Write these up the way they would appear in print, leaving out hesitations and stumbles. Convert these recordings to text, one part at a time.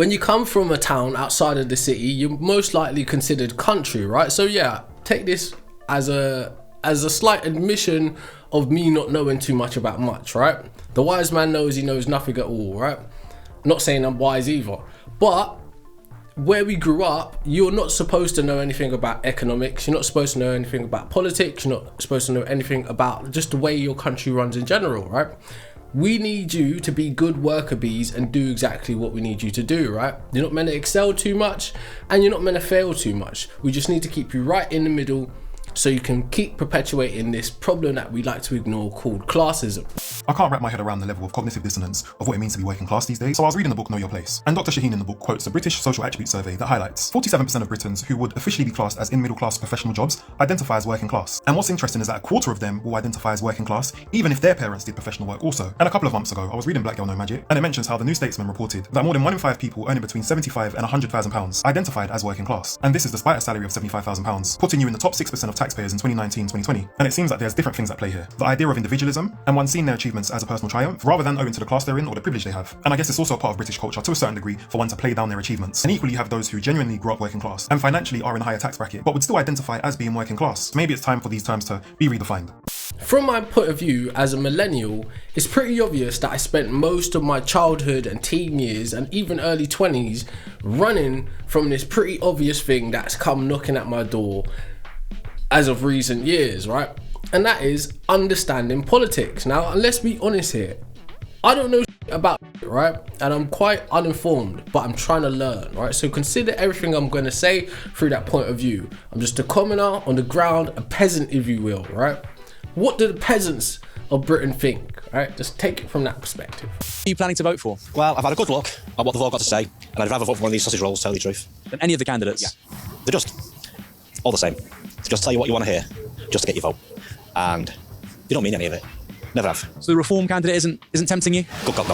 When you come from a town outside of the city, you're most likely considered country, right? So yeah, take this as a slight admission of me not knowing too much about much, right? The wise man knows he knows nothing at all, right? Not saying I'm wise either, but where we grew up, you're not supposed to know anything about economics. You're not supposed to know anything about politics. You're not supposed to know anything about just the way your country runs in general, right? We need you to be good worker bees and do exactly what we need you to do, right? You're not meant to excel too much and you're not meant to fail too much. We just need to keep you right in the middle so you can keep perpetuating this problem that we like to ignore called classism. I can't wrap my head around the level of cognitive dissonance of what it means to be working class these days, so I was reading the book Know Your Place, and Dr. Shaheen in the book quotes a British social attribute survey that highlights 47% of Britons who would officially be classed as in middle class professional jobs identify as working class. And what's interesting is that a quarter of them will identify as working class, even if their parents did professional work also. And a couple of months ago, I was reading Black Girl No Magic, and it mentions how the New Statesman reported that more than 1 in 5 people earning between £75,000 and £100,000 identified as working class. And this is despite a salary of £75,000, putting you in the top 6% of taxpayers in 2019-2020. And it seems like there's different things at play here. The idea of individualism, and one seeing their achievements as a personal triumph, rather than owing to the class they're in or the privilege they have. And I guess it's also a part of British culture to a certain degree for one to play down their achievements. And equally you have those who genuinely grew up working class and financially are in a higher tax bracket, but would still identify as being working class. Maybe it's time for these terms to be redefined. From my point of view as a millennial, it's pretty obvious that I spent most of my childhood and teen years and even early 20s running from this pretty obvious thing that's come knocking at my door as of recent years, right? And that is understanding politics. Now, let's be honest here. I don't know about it, right? And I'm quite uninformed, but I'm trying to learn, right? So consider everything I'm going to say through that point of view. I'm just a commoner on the ground, a peasant, if you will, right? What do the peasants of Britain think, right? Just take it from that perspective. What are you planning to vote for? Well, I've had a good look at what they've all got to say, and I'd rather vote for one of these sausage rolls, to tell you the truth. Than any of the candidates? Yeah. They're just all the same. They just tell you what you want to hear, just to get your vote. And they don't mean any of it. Never have. So the Reform candidate isn't tempting you? Good God,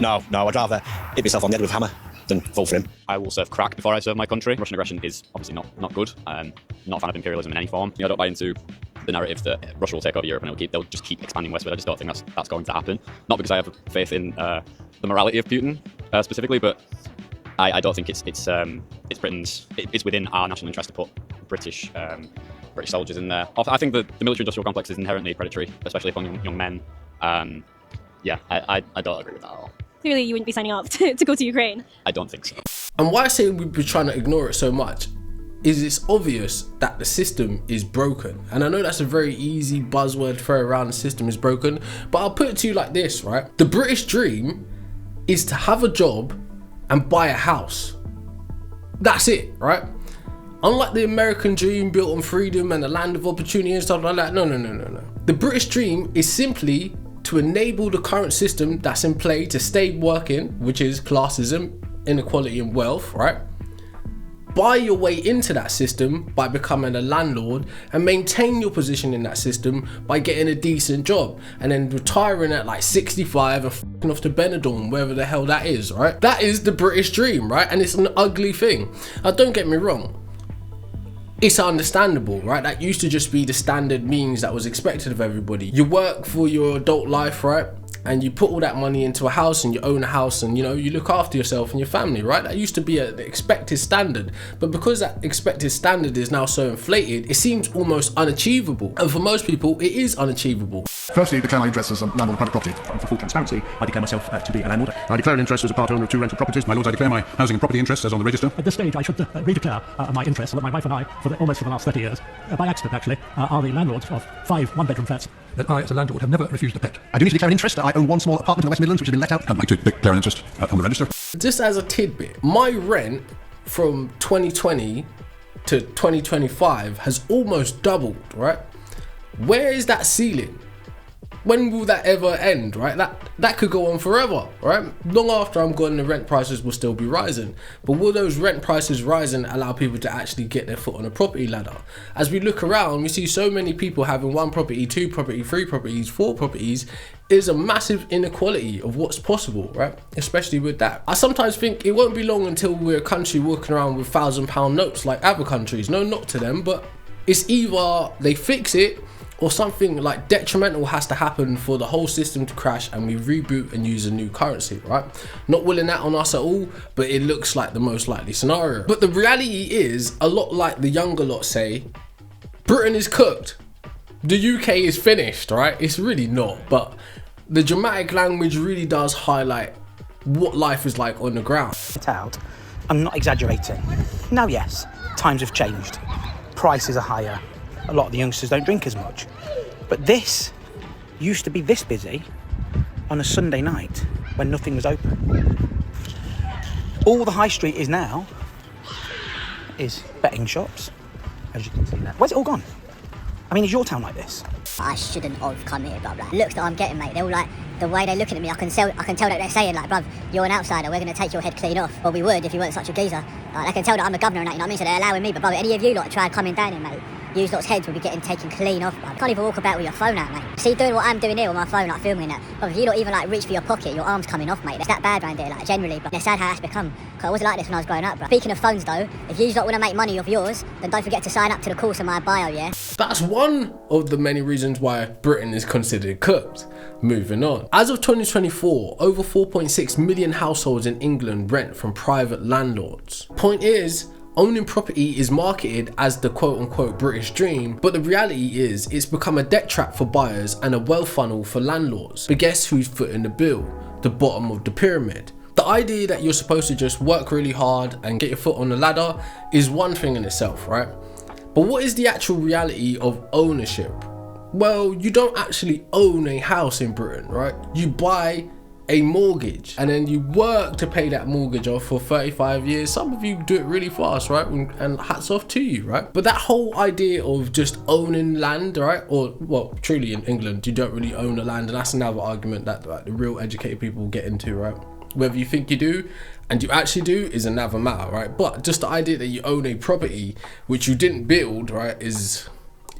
no. No, I'd rather hit myself on the head with a hammer than vote for him. I will serve crack before I serve my country. Russian aggression is obviously not good. Not a fan of imperialism in any form. I don't buy into the narrative that Russia will take over Europe and they'll just keep expanding westward. I just don't think that's going to happen. Not because I have faith in the morality of Putin specifically, but I don't think it's Britain's. It's within our national interest to put British soldiers in there. I think the military-industrial complex is inherently predatory, especially upon young men. I don't agree with that at all. Clearly you wouldn't be signing up to go to Ukraine. I don't think so. And why I say we'd be trying to ignore it so much is it's obvious that the system is broken. And I know that's a very easy buzzword to throw around, the system is broken, but I'll put it to you like this, right? The British dream is to have a job and buy a house. That's it, right? Unlike the American dream built on freedom and the land of opportunity and stuff like that, no. The British dream is simply to enable the current system that's in play to stay working, which is classism, inequality and wealth, right? Buy your way into that system by becoming a landlord and maintain your position in that system by getting a decent job and then retiring at like 65 and f***ing off to Benidorm, wherever the hell that is, right? That is the British dream, right? And it's an ugly thing. Now, don't get me wrong. It's understandable, right? That used to just be the standard means that was expected of everybody. You work for your adult life, right? And you put all that money into a house and you own a house and, you know, you look after yourself and your family, right? That used to be an expected standard. But because that expected standard is now so inflated, it seems almost unachievable. And for most people, it is unachievable. Firstly, declare my interests as a landlord of private property. For full transparency, I declare myself to be a landlord. I declare an interest as a part owner of 2 rental properties. My lords, I declare my housing and property interests as on the register. At this stage, I should redeclare my interests that my wife and I, almost for the last 30 years, by accident actually, are the landlords of 5 one-bedroom flats. That I, as a landlord, have never refused a pet. I do need to declare an interest. I own 1 small apartment in the West Midlands which has been let out. I'd like to declare an interest on the register. Just as a tidbit, my rent from 2020 to 2025 has almost doubled, right? Where is that ceiling? When will that ever end, right? That could go on forever, right? Long after I'm gone, the rent prices will still be rising. But will those rent prices rising allow people to actually get their foot on a property ladder? As we look around, we see so many people having 1 property, 2 property, 3 properties, 4 properties. Is a massive inequality of what's possible, right? Especially with that. I sometimes think it won't be long until we're a country walking around with £1,000 notes like other countries. No knock to them, but it's either they fix it or something like detrimental has to happen for the whole system to crash and we reboot and use a new currency, right? Not willing that on us at all, but it looks like the most likely scenario. But the reality is, a lot like the younger lot say, Britain is cooked. The UK is finished, right? It's really not, but the dramatic language really does highlight what life is like on the ground. Out. I'm not exaggerating. Now, yes, times have changed. Prices are higher. A lot of the youngsters don't drink as much. But this used to be this busy on a Sunday night when nothing was open. All the high street is now is betting shops, as you can see there. Where's it all gone? I mean, is your town like this? I shouldn't have come here, bruv. Like, looks that I'm getting, mate, they're all like, the way they're looking at me, I can tell that they're saying, like, bruv, you're an outsider, we're going to take your head clean off. Well, we would if you weren't such a geezer. Like, I can tell that I'm the governor and that, you know what I mean? So they're allowing me, but bruv, any of you lot tried coming down here, mate, you lot's heads will be getting taken clean off, bruv. Can't even walk about with your phone out, mate. See, doing what I'm doing here with my phone, like, filming that. Bruv, if you lot even, like, reach for your pocket, your arm's coming off, mate. It's that bad round here, like, generally, but it's sad how that's become. Cause I wasn't like this when I was growing up, bruv. Speaking of phones, though, if you lot want to make money off yours, then don't forget to sign up to the course in my bio, yeah? That's one of the many reasons why Britain is considered cooked. Moving on. As of 2024, over 4.6 million households in England rent from private landlords. Point is, owning property is marketed as the quote-unquote British dream, but the reality is it's become a debt trap for buyers and a wealth funnel for landlords. But guess who's footing the bill? The bottom of the pyramid. The idea that you're supposed to just work really hard and get your foot on the ladder is one thing in itself, right? But what is the actual reality of ownership? Well, you don't actually own a house in Britain, right? You buy a mortgage and then you work to pay that mortgage off for 35 years. Some of you do it really fast, right? And hats off to you, right? But that whole idea of just owning land, right? Or, well, truly in England, you don't really own the land, and that's another argument that like, the real educated people get into, right? Whether you think you do and you actually do is another matter, right? But just the idea that you own a property which you didn't build, right, is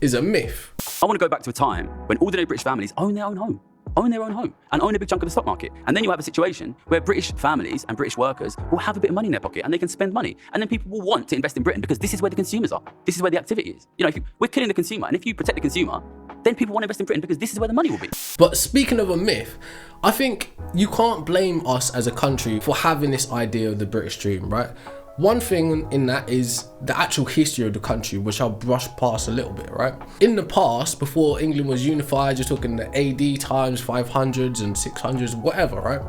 a myth. I want to go back to a time when ordinary British families own their own home. Own their own home and own a big chunk of the stock market. And then you have a situation where British families and British workers will have a bit of money in their pocket and they can spend money. And then people will want to invest in Britain because this is where the consumers are. This is where the activity is. You know, we're killing the consumer, and if you protect the consumer, then people want to invest in Britain because this is where the money will be. But speaking of a myth, I think you can't blame us as a country for having this idea of the British dream, right? One thing in that is the actual history of the country, which I'll brush past a little bit, right? In the past, before England was unified, you're talking the AD times, 500s and 600s, whatever, right?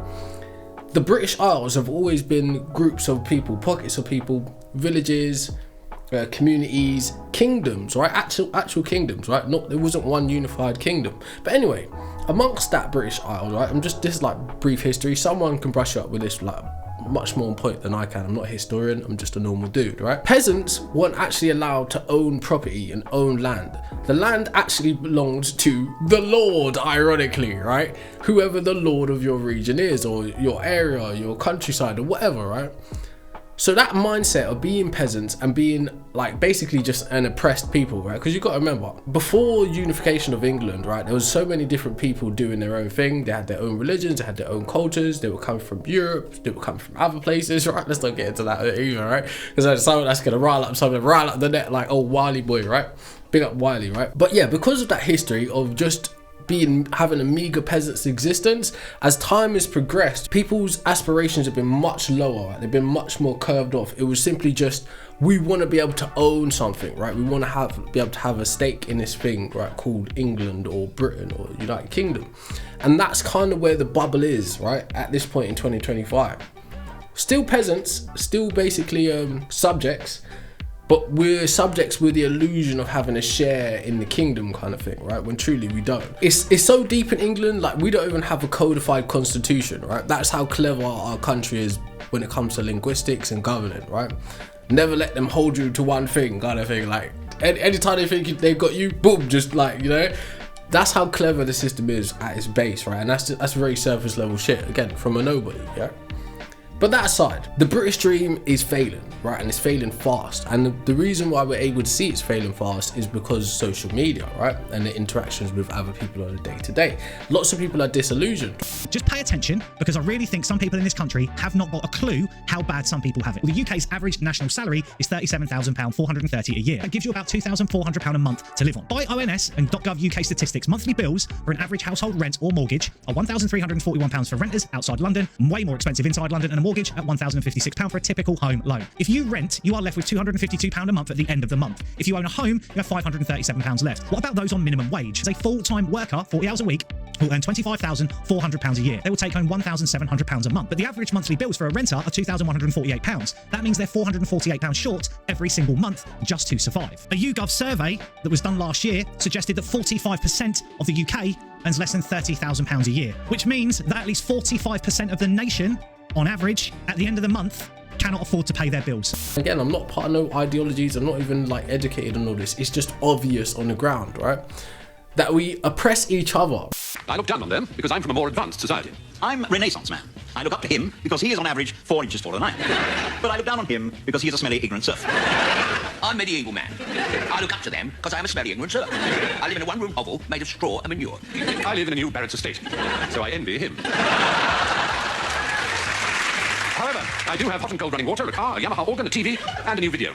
The British Isles have always been groups of people, pockets of people, villages, communities, kingdoms, right? Actual kingdoms, right? There wasn't one unified kingdom. But anyway, amongst that British Isles, right? This is like brief history. Someone can brush up with this like much more on point than I can. I'm not a historian, I'm just a normal dude, right? Peasants weren't actually allowed to own property and own land. The land actually belonged to the Lord, ironically, right? Whoever the Lord of your region is, or your area, your countryside, or whatever, right? So that mindset of being peasants and being like basically just an oppressed people, right? Because you got to remember, before unification of England, right, there was so many different people doing their own thing. They had their own religions, they had their own cultures. They would come from Europe, they would come from other places, right? Let's not get into that either, right? Because that's something that's gonna rile up the net like old Wiley boy, right? Big up Wiley, right? But yeah, because of that history of just having a meager peasant's existence, as time has progressed, people's aspirations have been much lower, right? They've been much more curved off. It was simply just, we want to be able to own something, right? We want to be able to have a stake in this thing, right, called England or Britain or United Kingdom. And that's kind of where the bubble is, right, at this point in 2025. Still peasants, still basically subjects, but we're subjects with the illusion of having a share in the kingdom kind of thing, right? When truly we don't. It's so deep in England, like we don't even have a codified constitution, right? That's how clever our country is when it comes to linguistics and governing, right? Never let them hold you to one thing kind of thing. Like anytime they think they've got you, boom, just like, you know? That's how clever the system is at its base, right? And that's very surface level shit, again, from a nobody, yeah? But that aside, the British dream is failing, right? And it's failing fast. And the reason why we're able to see it's failing fast is because social media, right? And the interactions with other people on a day-to-day. Lots of people are disillusioned. Just pay attention, because I really think some people in this country have not got a clue how bad some people have it. Well, the UK's average national salary is £37,000, 430 a year. That gives you about £2,400 a month to live on. By ONS and .gov UK statistics, monthly bills for an average household rent or mortgage are £1,341 for renters outside London, way more expensive inside London, and a mortgage at £1,056 for a typical home loan. If you rent, you are left with £252 a month at the end of the month. If you own a home, you have £537 left. What about those on minimum wage? As a full-time worker, 40 hours a week, will earn £25,400 a year. They will take home £1,700 a month. But the average monthly bills for a renter are £2,148. That means they're £448 short every single month just to survive. A YouGov survey that was done last year suggested that 45% of the UK earns less than £30,000 a year, which means that at least 45% of the nation, on average, at the end of the month, cannot afford to pay their bills. Again, I'm not part of no ideologies, I'm not even like educated on all this. It's just obvious on the ground, right? That we oppress each other. I look down on them because I'm from a more advanced society. I'm Renaissance man. I look up to him because he is on average 4 inches taller than I am. But I look down on him because he is a smelly, ignorant serf. I'm medieval man. I look up to them because I'm a smelly, ignorant serf. I live in a one-room hovel made of straw and manure. I live in a new Barrett's estate, so I envy him. However, I do have hot and cold running water, a car, a Yamaha organ, a TV, and a new video.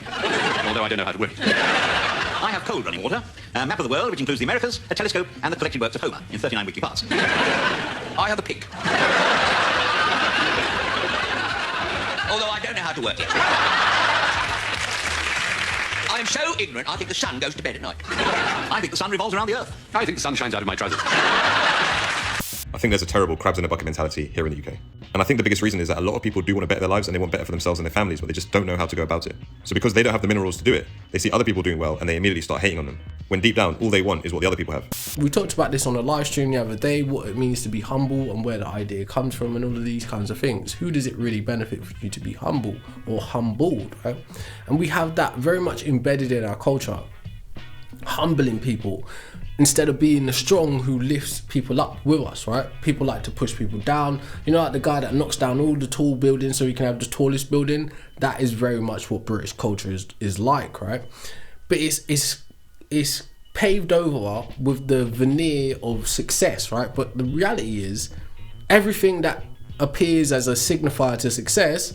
Although I don't know how to work it. I have cold running water, a map of the world which includes the Americas, a telescope, and the collected works of Homer in 39 weekly parts. I have a pig. Although I don't know how to work it. I am so ignorant, I think the sun goes to bed at night. I think the sun revolves around the earth. I think the sun shines out of my trousers. I think there's a terrible crabs in a bucket mentality here in the UK. And I think the biggest reason is that a lot of people do want to better their lives and they want better for themselves and their families, but they just don't know how to go about it. So because they don't have the minerals to do it, they see other people doing well and they immediately start hating on them. When deep down, all they want is what the other people have. We talked about this on a live stream the other day, what it means to be humble and where the idea comes from and all of these kinds of things. Who does it really benefit for you to be humble or humbled, right? And we have that very much embedded in our culture. Humbling people instead of being the strong who lifts people up with us, right? People like to push people down. You know, like the guy that knocks down all the tall buildings so he can have the tallest building. That is very much what British culture is like, right? But it's paved over with the veneer of success, right? But the reality is everything that appears as a signifier to success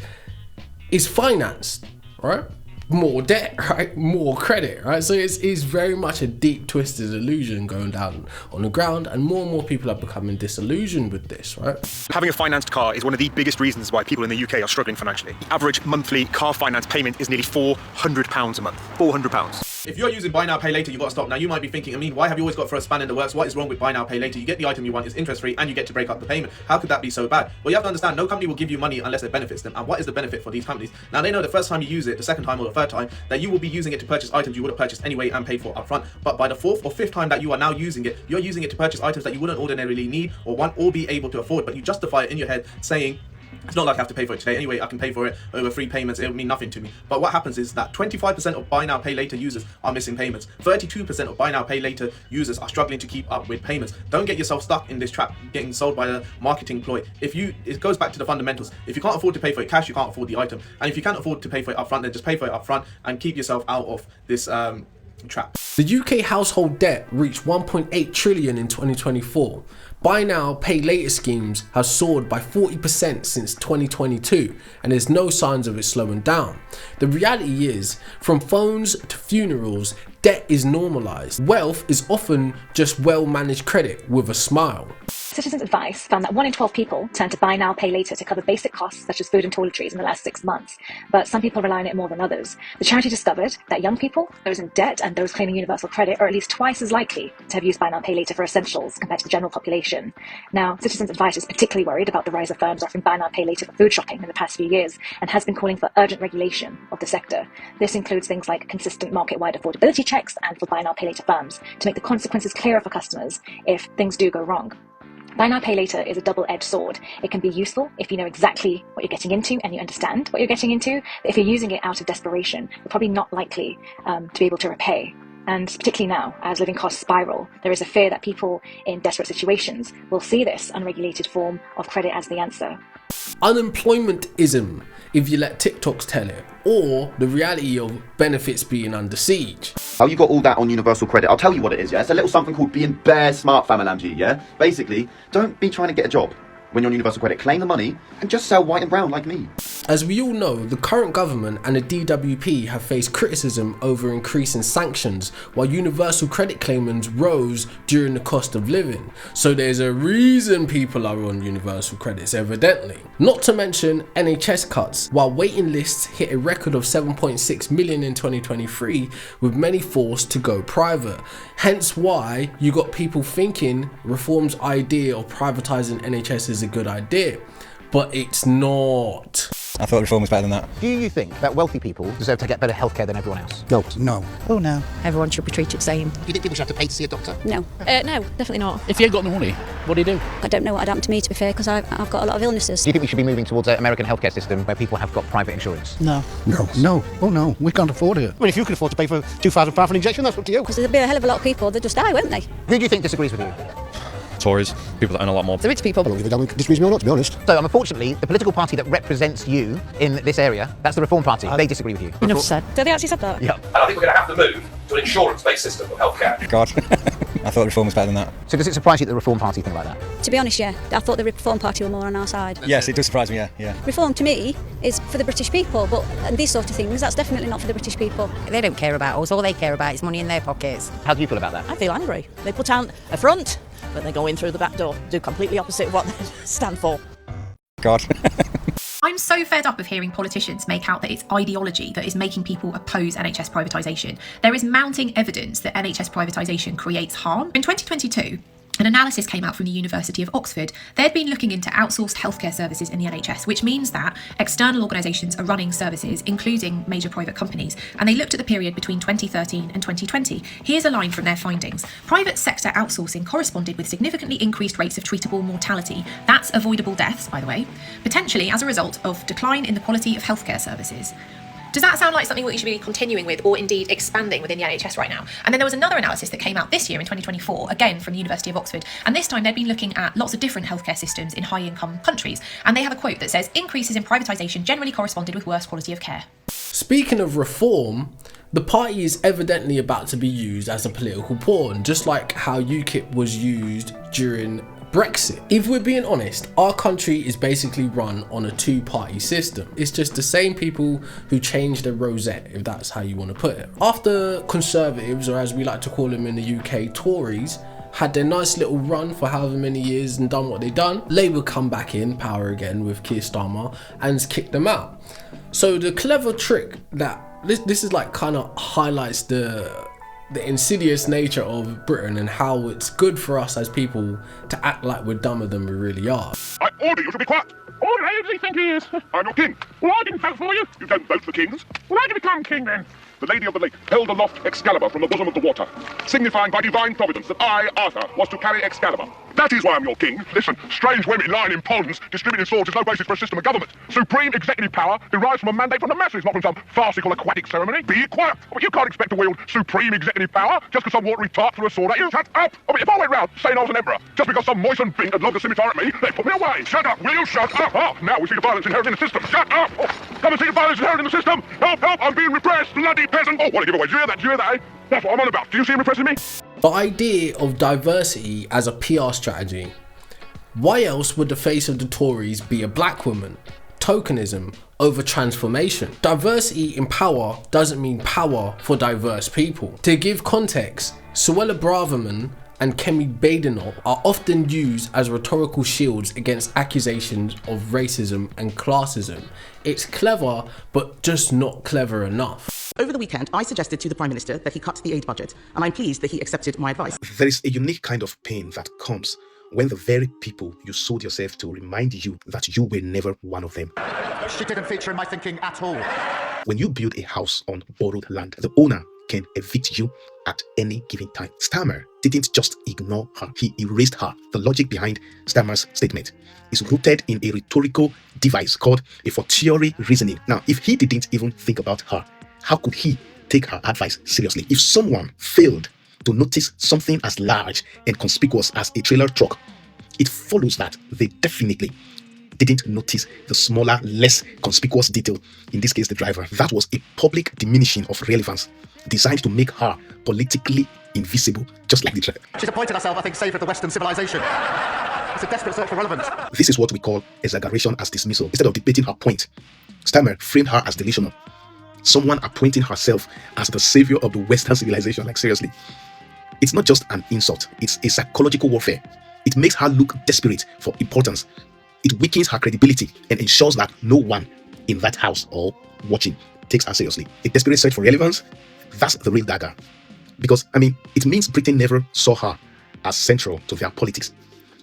is financed, right? More debt, right? More credit, right? So it's very much a deep twisted illusion going down on the ground, and more people are becoming disillusioned with this, right? Having a financed car is one of the biggest reasons why people in the UK are struggling financially. The average monthly car finance payment is nearly £400 a month. £400. If you're using buy now, pay later, you've got to stop. Now, you might be thinking, I mean, why have you always got to throw a span in the works? What is wrong with buy now, pay later? You get the item you want, it's interest free, and you get to break up the payment. How could that be so bad? Well, you have to understand, no company will give you money unless it benefits them. And what is the benefit for these companies? Now, they know the first time you use it, the second time or the third time, that you will be using it to purchase items you would have purchased anyway and paid for upfront. But by the fourth or fifth time that you are now using it, you're using it to purchase items that you wouldn't ordinarily need or want or be able to afford. But you justify it in your head saying, it's not like I have to pay for it today. Anyway, I can pay for it over 3 payments. It'll mean nothing to me. But what happens is that 25% of buy now, pay later users are missing payments. 32% of buy now, pay later users are struggling to keep up with payments. Don't get yourself stuck in this trap, getting sold by a marketing ploy. It goes back to the fundamentals. If you can't afford to pay for it cash, you can't afford the item. And if you can't afford to pay for it upfront, then just pay for it upfront and keep yourself out of this trap. The UK household debt reached 1.8 trillion in 2024. Buy now, pay later schemes have soared by 40% since 2022, and there's no signs of it slowing down. The reality is, from phones to funerals, debt is normalised. Wealth is often just well-managed credit with a smile. Citizens Advice found that 1 in 12 people turn to buy now, pay later to cover basic costs such as food and toiletries in the last 6 months, but some people rely on it more than others. The charity discovered that young people, those in debt and those claiming universal credit are at least twice as likely to have used buy now, pay later for essentials compared to the general population. Now, Citizens Advice is particularly worried about the rise of firms offering buy now, pay later for food shopping in the past few years and has been calling for urgent regulation of the sector. This includes things like consistent market-wide affordability checks and for buy now, pay later firms to make the consequences clearer for customers if things do go wrong. Buy now, pay later is a double-edged sword. It can be useful if you know exactly what you're getting into and you understand what you're getting into. But if you're using it out of desperation, you're probably not likely to be able to repay And particularly now, as living costs spiral, there is a fear that people in desperate situations will see this unregulated form of credit as the answer. Unemploymentism, if you let TikToks tell it, or the reality of benefits being under siege. Oh, you got all that on universal credit. I'll tell you what it is, yeah? It's a little something called being bare smart, Famalamji, yeah? Basically, don't be trying to get a job when you're on universal credit. Claim the money and just sell white and brown like me. As we all know, the current government and the DWP have faced criticism over increasing sanctions, while universal credit claimants rose during the cost of living. So there's a reason people are on universal credits, evidently. Not to mention NHS cuts, while waiting lists hit a record of 7.6 million in 2023, with many forced to go private. Hence why you got people thinking Reform's idea of privatising NHS is a good idea. But it's not. I thought Reform was better than that. Do you think that wealthy people deserve to get better healthcare than everyone else? No. No. Oh no. Everyone should be treated the same. Do you think people should have to pay to see a doctor? No. No, definitely not. If you ain't got the money, what do you do? I don't know what would happen to me, to be fair, because I've got a lot of illnesses. Do you think we should be moving towards an American healthcare system where people have got private insurance? No. No. No. Oh no, we can't afford it. I mean, if you could afford to pay for £2,000 for an injection, that's up to you. Because there'd be a hell of a lot of people that just die, wouldn't they? Who do you think disagrees with you? Tories, people that earn a lot more. The rich people. I don't give a damn if it disagrees with me or not, to be honest. So, unfortunately, the political party that represents you in this area, that's the Reform Party. They disagree with you. Enough said. So they actually said that? Yeah. And I think we're going to have to move to an insurance-based system of healthcare. God. I thought Reform was better than that. So does it surprise you that the Reform Party think like that? To be honest, yeah. I thought the Reform Party were more on our side. Yes, it does surprise me, yeah. Reform, to me, is for the British people, but these sort of things, that's definitely not for the British people. They don't care about us. All they care about is money in their pockets. How do you feel about that? I feel angry. They put out a front, but they go in through the back door, do completely opposite of what they stand for. God. I'm so fed up of hearing politicians make out that it's ideology that is making people oppose NHS privatisation. There is mounting evidence that NHS privatisation creates harm. In 2022, an analysis came out from the University of Oxford. They'd been looking into outsourced healthcare services in the NHS, which means that external organisations are running services, including major private companies, and they looked at the period between 2013 and 2020. Here's a line from their findings. Private sector outsourcing corresponded with significantly increased rates of treatable mortality. That's avoidable deaths, by the way, potentially as a result of decline in the quality of healthcare services. Does that sound like something that you should be continuing with or indeed expanding within the NHS right now? And then there was another analysis that came out this year in 2024, again from the University of Oxford, and this time they'd been looking at lots of different healthcare systems in high-income countries, and they have a quote that says, increases in privatisation generally corresponded with worse quality of care. Speaking of reform, the party is evidently about to be used as a political pawn, just like how UKIP was used during Brexit. If we're being honest, our country is basically run on a two-party system. It's just the same people who changed the Rosette, if that's how you want to put it. After Conservatives, or as we like to call them in the UK, Tories, had their nice little run for however many years and done what they done, Labour come back in power again with Keir Starmer and kicked them out. So the clever trick that this is like kind of highlights the insidious nature of Britain and how it's good for us as people to act like we're dumber than we really are. I order you to be quiet. All who does he think he is? I'm your king. Well, I didn't vote for you. You don't vote for kings. Well, how did you become king then? The Lady of the Lake held aloft Excalibur from the bosom of the water, signifying by divine providence that I, Arthur, was to carry Excalibur. That is why I'm your king. Listen, strange women lying in ponds, distributing swords is no basis for a system of government. Supreme executive power derives from a mandate from the masses, not from some farcical aquatic ceremony. Be quiet. But you can't expect to wield supreme executive power just because some watery tart threw a sword at you. Shut up. I mean, if I went round saying I was an emperor, just because some moistened bink had lobbed a scimitar at me, they'd put me away. Shut up. Will you shut up? Oh, now we see the violence inherent in the system. Shut up. Oh, come and see the violence inherent in the system. Help, help. I'm being repressed. Bloody peasant. Oh, what a giveaway. Do you hear that? Do you hear that, eh? That's what I'm on about. Do you see him repressing me? The idea of diversity as a PR strategy. Why else would the face of the Tories be a black woman? Tokenism over transformation. Diversity in power doesn't mean power for diverse people. To give context, Suella Braverman and Kemi Badenoch are often used as rhetorical shields against accusations of racism and classism. It's clever, but just not clever enough. Over the weekend, I suggested to the Prime Minister that he cut the aid budget, and I'm pleased that he accepted my advice. There is a unique kind of pain that comes when the very people you sold yourself to remind you that you were never one of them. She didn't feature in my thinking at all. When you build a house on borrowed land, the owner can evict you at any given time. Starmer didn't just ignore her, he erased her. The logic behind Starmer's statement is rooted in a rhetorical device called a fortiori reasoning. Now, if he didn't even think about her, how could he take her advice seriously. If someone failed to notice something as large and conspicuous as a trailer truck, it follows that they definitely didn't notice the smaller, less conspicuous detail, in this case the driver. That was a public diminishing of relevance designed to make her politically invisible, just like the driver. She's appointed herself, I think, savior of the Western civilization. It's a desperate search for relevance. This is what we call exaggeration as dismissal. Instead of debating her point, Stammer framed her as delusional. Someone appointing herself as the savior of the Western civilization. Like, seriously. It's not just an insult, it's a psychological warfare. It makes her look desperate for importance. It weakens her credibility and ensures that no one in that house or watching takes her seriously. A desperate search for relevance, that's the real dagger. Because, it means Britain never saw her as central to their politics.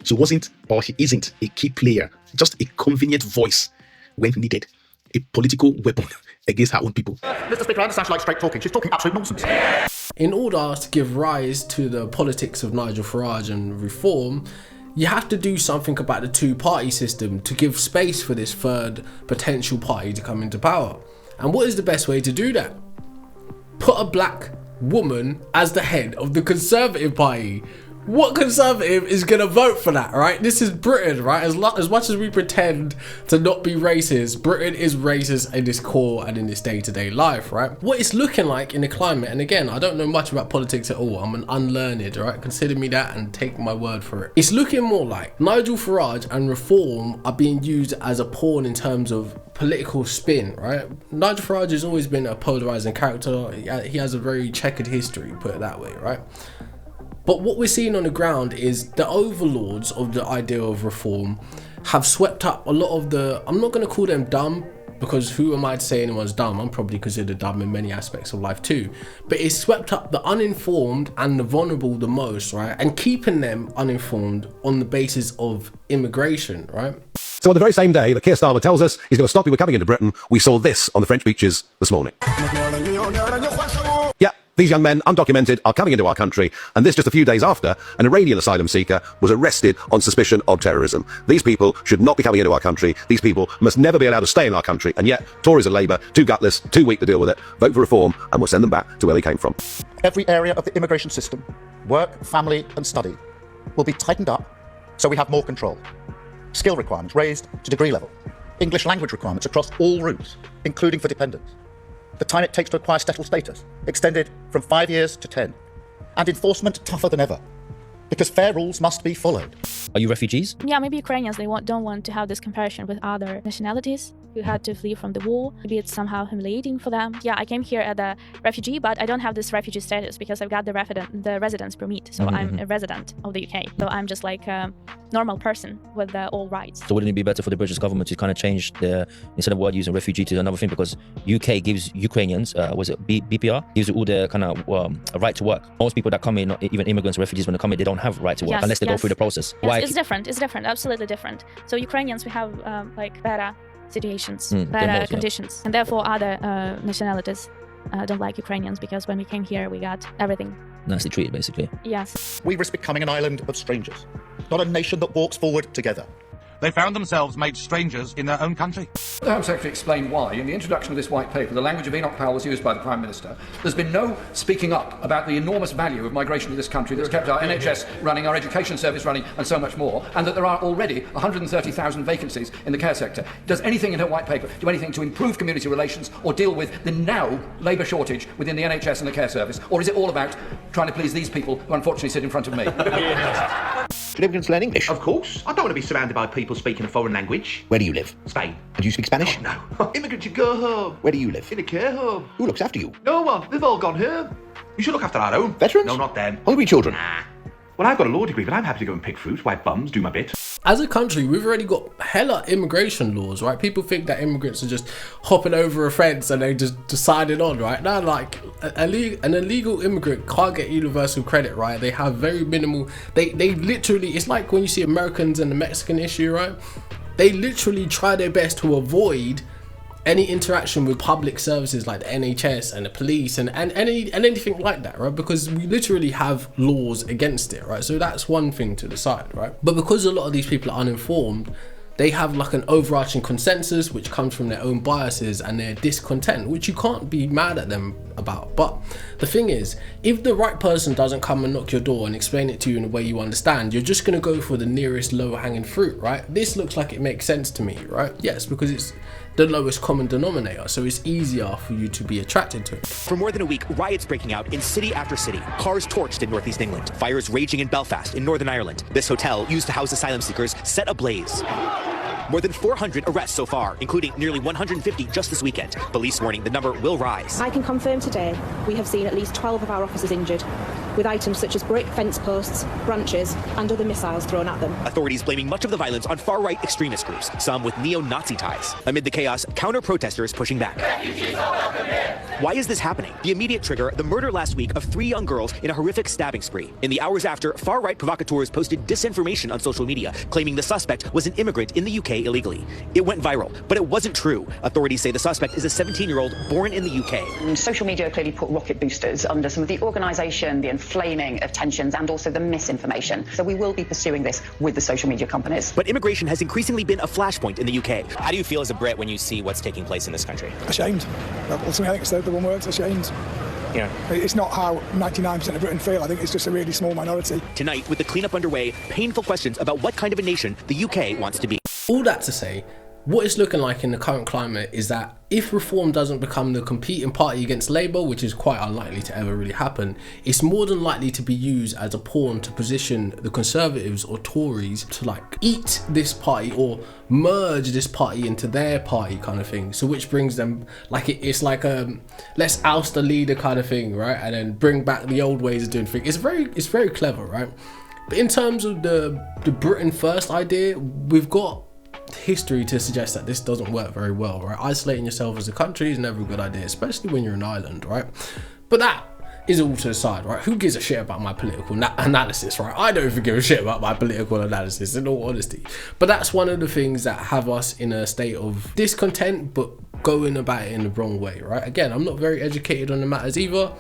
She wasn't, or she isn't, a key player, just a convenient voice when needed, a political weapon against her own people. Mr. Speaker, I understand she likes straight talking. She's talking absolute nonsense. In order to give rise to the politics of Nigel Farage and reform, you have to do something about the two-party system to give space for this third potential party to come into power. And what is the best way to do that? Put a black woman as the head of the Conservative Party. What Conservative is going to vote for that, right? This is Britain, right? As much as we pretend to not be racist, Britain is racist in its core and in its day-to-day life, right? What it's looking like in the climate, and again, I don't know much about politics at all. I'm an unlearned, right? Consider me that and take my word for it. It's looking more like Nigel Farage and reform are being used as a pawn in terms of political spin, right? Nigel Farage has always been a polarizing character. He has a very checkered history, put it that way, right? But what we're seeing on the ground is the overlords of the idea of reform have swept up a lot of the, I'm not going to call them dumb, because who am I to say anyone's dumb? I'm probably considered dumb in many aspects of life too. But it's swept up the uninformed and the vulnerable the most, right? And keeping them uninformed on the basis of immigration, right? So on the very same day that Keir Starmer tells us he's going to stop people coming into Britain, we saw this on the French beaches this morning. Yeah, these young men, undocumented, are coming into our country, and this just a few days after an Iranian asylum seeker was arrested on suspicion of terrorism. These people should not be coming into our country. These people must never be allowed to stay in our country, and yet Tories and Labour, too gutless, too weak to deal with it, vote for reform, and we'll send them back to where they came from. Every area of the immigration system, work, family and study, will be tightened up so we have more control. Skill requirements raised to degree level. English language requirements across all routes, including for dependents. The time it takes to acquire settled status extended from 5 years to 10. And enforcement tougher than ever, because fair rules must be followed. Are you refugees? Yeah, maybe Ukrainians, they don't want to have this comparison with other nationalities who had to flee from the war. Maybe it's somehow humiliating for them. Yeah, I came here as a refugee, but I don't have this refugee status because I've got the residence permit. So I'm a resident of the UK. So I'm just like a normal person with all rights. So wouldn't it be better for the British government to kind of change instead of word using refugee to another thing? Because UK gives Ukrainians, BPR, gives all the kind of a right to work. Most people that come in, even immigrants, refugees, when they come in, they don't have right to work unless they go through the process. Yes, it's different. It's different. Absolutely different. So Ukrainians, we have like better situations, better conditions, and therefore other nationalities don't like Ukrainians because when we came here, we got everything. Nicely treated, basically. Yes. We risk becoming an island of strangers, not a nation that walks forward together. They found themselves made strangers in their own country. The Home Secretary explained why, in the introduction of this white paper, the language of Enoch Powell was used by the Prime Minister. There's been no speaking up about the enormous value of migration to this country that's kept our NHS running, our education service running, and so much more, and that there are already 130,000 vacancies in the care sector. Does anything in her white paper do anything to improve community relations or deal with the now labour shortage within the NHS and the care service? Or is it all about trying to please these people who unfortunately sit in front of me? Should immigrants learn English? Of course. I don't want to be surrounded by people speaking a foreign language. Where do you live? Spain. And do you speak Spanish? Oh, no. Immigrants, you go home. Where do you live? In a care home. Who looks after you? No one. They've all gone home. We should look after our own. Veterans? No, not them. Hungry children? Nah. Well, I've got a law degree, but I'm happy to go and pick fruit, wipe bums, do my bit. As a country, we've already got hella immigration laws, right? People think that immigrants are just hopping over a fence and they just decided on, right? Now, like, an illegal immigrant can't get universal credit, right? They have very minimal, they literally, it's like when you see Americans and the Mexican issue, right? They literally try their best to avoid any interaction with public services like the NHS and the police and anything like that, right? Because we literally have laws against it, right? So that's one thing to decide, right? But because a lot of these people are uninformed, they have like an overarching consensus which comes from their own biases and their discontent, which you can't be mad at them about. But the thing is, if the right person doesn't come and knock your door and explain it to you in a way you understand, you're just going to go for the nearest low hanging fruit, right? This looks like it makes sense to me, right? Yes, because it's the lowest common denominator, so it's easier for you to be attracted to it. For more than a week, riots breaking out in city after city, cars torched in northeast England, fires raging in Belfast in Northern Ireland. This hotel, used to house asylum seekers, set ablaze. More than 400 arrests so far, including nearly 150 just this weekend. Police warning the number will rise. I can confirm today we have seen at least 12 of our officers injured, with items such as brick fence posts, branches and other missiles thrown at them. Authorities blaming much of the violence on far-right extremist groups, some with neo-Nazi ties. Amid the chaos, counter-protesters pushing back. Why is this happening? The immediate trigger, the murder last week of 3 young girls in a horrific stabbing spree. In the hours after, far-right provocateurs posted disinformation on social media, claiming the suspect was an immigrant in the UK illegally. It went viral, but it wasn't true. Authorities say the suspect is a 17-year-old born in the UK. And social media clearly put rocket boosters under some of the organisation, the inflaming of tensions and also the misinformation. So we will be pursuing this with the social media companies. But immigration has increasingly been a flashpoint in the UK. How do you feel as a Brit when you see what's taking place in this country? Ashamed. Ultimately, I think it's the one word, ashamed. Yeah. It's not how 99% of Britain feel. I think it's just a really small minority. Tonight, with the cleanup underway, painful questions about what kind of a nation the UK wants to be. All that to say, what it's looking like in the current climate is that if Reform doesn't become the competing party against Labour, which is quite unlikely to ever really happen, it's more than likely to be used as a pawn to position the Conservatives or Tories to like eat this party or merge this party into their party kind of thing. So which brings them like it's like let's oust the leader kind of thing, right? And then bring back the old ways of doing things. It's very clever, right? But in terms of the Britain First idea, we've got history to suggest that this doesn't work very well, right? Isolating yourself as a country is never a good idea, especially when you're an island, right? But that is all to the side, right? Who gives a shit about my political analysis, right? I don't even give a shit about my political analysis, in all honesty. But that's one of the things that have us in a state of discontent, but going about it in the wrong way, right? Again, I'm not very educated on the matters either.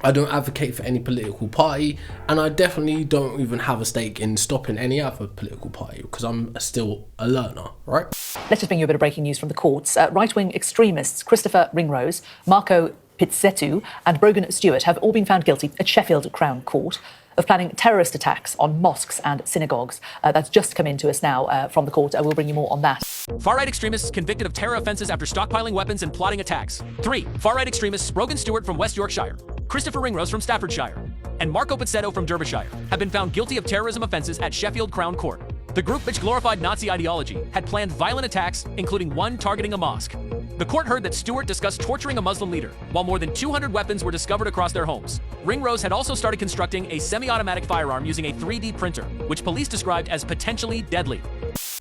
I don't advocate for any political party, and I definitely don't even have a stake in stopping any other political party because I'm still a learner, right? Let's just bring you a bit of breaking news from the courts. Right-wing extremists Christopher Ringrose, Marco Pizzetto and Brogan Stewart have all been found guilty at Sheffield Crown Court of planning terrorist attacks on mosques and synagogues. That's just come into us now from the court. We'll bring you more on that. Far-right extremists convicted of terror offences after stockpiling weapons and plotting attacks. 3. Far-right extremists Brogan Stewart from West Yorkshire, Christopher Ringrose from Staffordshire, and Marco Pizzetto from Derbyshire have been found guilty of terrorism offences at Sheffield Crown Court. The group, which glorified Nazi ideology, had planned violent attacks, including one targeting a mosque. The court heard that Stewart discussed torturing a Muslim leader, while more than 200 weapons were discovered across their homes. Ringrose had also started constructing a semi-automatic firearm using a 3D printer, which police described as potentially deadly.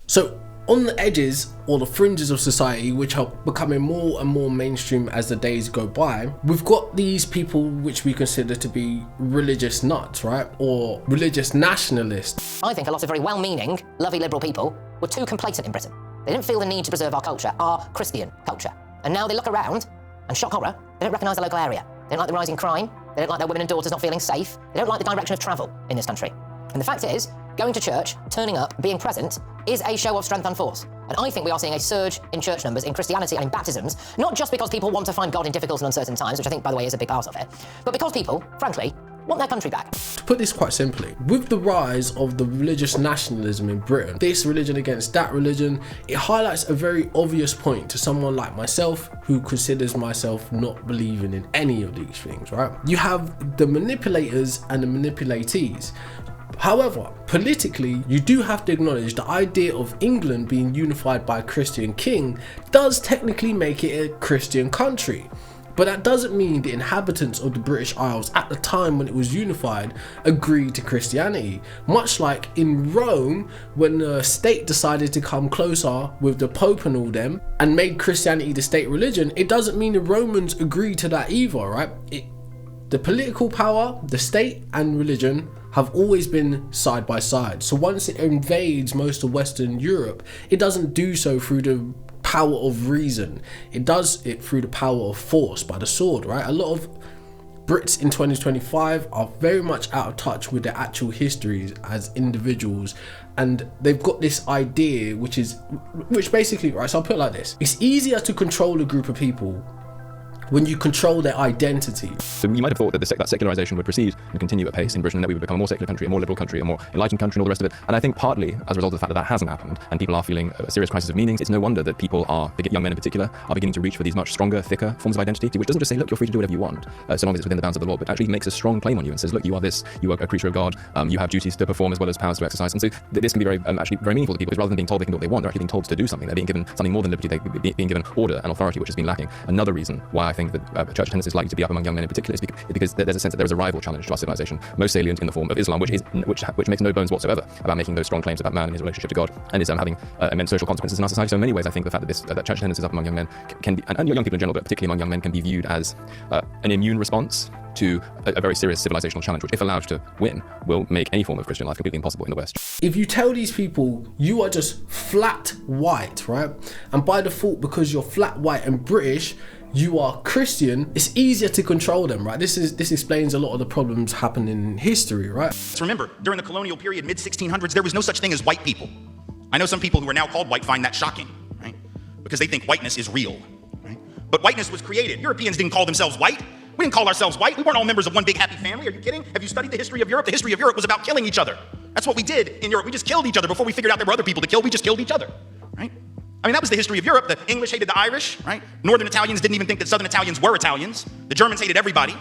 So, on the edges or the fringes of society, which are becoming more and more mainstream as the days go by, we've got these people which we consider to be religious nuts, right? Or religious nationalists. I think a lot of very well-meaning, lovely liberal people were too complacent in Britain. They didn't feel the need to preserve our culture, our Christian culture. And now they look around, and shock horror, they don't recognise the local area. They don't like the rising crime. They don't like their women and daughters not feeling safe. They don't like the direction of travel in this country. And the fact is, going to church, turning up, being present, is a show of strength and force. And I think we are seeing a surge in church numbers, in Christianity and in baptisms, not just because people want to find God in difficult and uncertain times, which I think, by the way, is a big part of it, but because people, frankly, want their country back. To put this quite simply, with the rise of the religious nationalism in Britain, this religion against that religion, it highlights a very obvious point to someone like myself who considers myself not believing in any of these things, right? You have the manipulators and the manipulatees. However, politically, you do have to acknowledge the idea of England being unified by a Christian king does technically make it a Christian country. But that doesn't mean the inhabitants of the British Isles at the time when it was unified agreed to Christianity. Much like in Rome, when the state decided to come closer with the Pope and all them and made Christianity the state religion, it doesn't mean the Romans agreed to that either, right? The political power, the state and religion have always been side by side. So once it invades most of Western Europe, it doesn't do so through the power of reason. It does it through the power of force, by the sword, right? A lot of Brits in 2025 are very much out of touch with their actual histories as individuals, and they've got this idea which basically, right, so I'll put it like this: it's easier to control a group of people when you control their identity. So you might have thought that that secularization would proceed and continue at pace in Britain, and that we would become a more secular country, a more liberal country, a more enlightened country, and all the rest of it. And I think partly as a result of the fact that that hasn't happened, and people are feeling a serious crisis of meanings, it's no wonder that people are, young men in particular, are beginning to reach for these much stronger, thicker forms of identity, which doesn't just say, look, you're free to do whatever you want, so long as it's within the bounds of the law, but actually makes a strong claim on you and says, look, you are this, you are a creature of God, you have duties to perform as well as powers to exercise. And so this can be very, actually very meaningful to people, because rather than being told they can do what they want, they're actually being told to do something. They're being given something more than liberty, they're being given order and authority, which has been lacking. Another reason why I think that church attendance is likely to be up among young men in particular is because there's a sense that there is a rival challenge to our civilization, most salient in the form of Islam, which makes no bones whatsoever about making those strong claims about man and his relationship to God, and is having immense social consequences in our society. So in many ways, I think the fact that church attendance is up among young men can be, and young people in general, but particularly among young men, can be viewed as an immune response to a very serious civilizational challenge, which, if allowed to win, will make any form of Christian life completely impossible in the West. If you tell these people you are just flat white, right, and by default, because you're flat white and British, you are Christian, it's easier to control them, right? This explains a lot of the problems happening in history, right? Remember, during the colonial period, mid-1600s, there was no such thing as white people. I know some people who are now called white find that shocking, right? Because they think whiteness is real, right? But whiteness was created. Europeans didn't call themselves white. We didn't call ourselves white. We weren't all members of one big happy family. Are you kidding? Have you studied the history of Europe? The history of Europe was about killing each other. That's what we did in Europe. We just killed each other before we figured out there were other people to kill. We just killed each other, right? I mean, that was the history of Europe. The English hated the Irish, right? Northern Italians didn't even think that Southern Italians were Italians. The Germans hated everybody,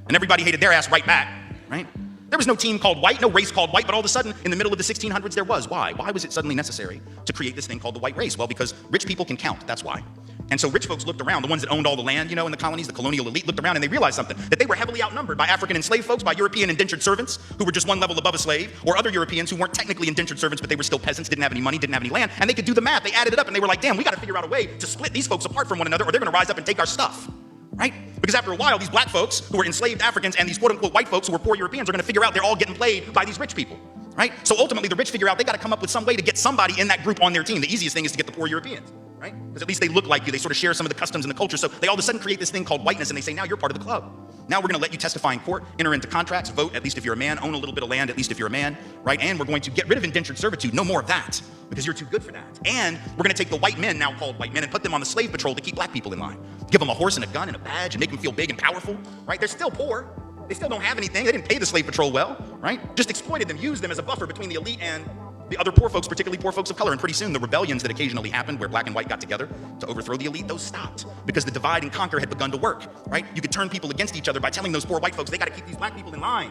and everybody hated their ass right back, right? There was no team called white, no race called white, but all of a sudden, in the middle of the 1600s, there was. Why? Why was it suddenly necessary to create this thing called the white race? Well, because rich people can count, that's why. And so rich folks looked around, the ones that owned all the land, in the colonies, the colonial elite looked around and they realized something, that they were heavily outnumbered by African enslaved folks, by European indentured servants who were just one level above a slave, or other Europeans who weren't technically indentured servants, but they were still peasants, didn't have any money, didn't have any land, and they could do the math. They added it up and they were like, damn, we gotta figure out a way to split these folks apart from one another or they're gonna rise up and take our stuff, right? Because after a while, these black folks who were enslaved Africans and these quote unquote white folks who were poor Europeans are gonna figure out they're all getting played by these rich people, right? So ultimately the rich figure out they gotta come up with some way to get somebody in that group on their team. The easiest thing is to get the poor Europeans. Right? Because at least they look like you, they sort of share some of the customs and the culture, so they all of a sudden create this thing called whiteness, and they say, now you're part of the club. Now we're gonna let you testify in court, enter into contracts, vote, at least if you're a man, own a little bit of land, at least if you're a man, right? And we're going to get rid of indentured servitude, no more of that, because you're too good for that. And we're gonna take the white men, now called white men, and put them on the slave patrol to keep black people in line. Give them a horse and a gun and a badge and make them feel big and powerful, right? They're still poor. They still don't have anything. They didn't pay the slave patrol well, right? Just exploited them, used them as a buffer between the elite and the other poor folks, particularly poor folks of color. And pretty soon the rebellions that occasionally happened where black and white got together to overthrow the elite, those stopped because the divide and conquer had begun to work, right? You could turn people against each other by telling those poor white folks they got to keep these black people in line.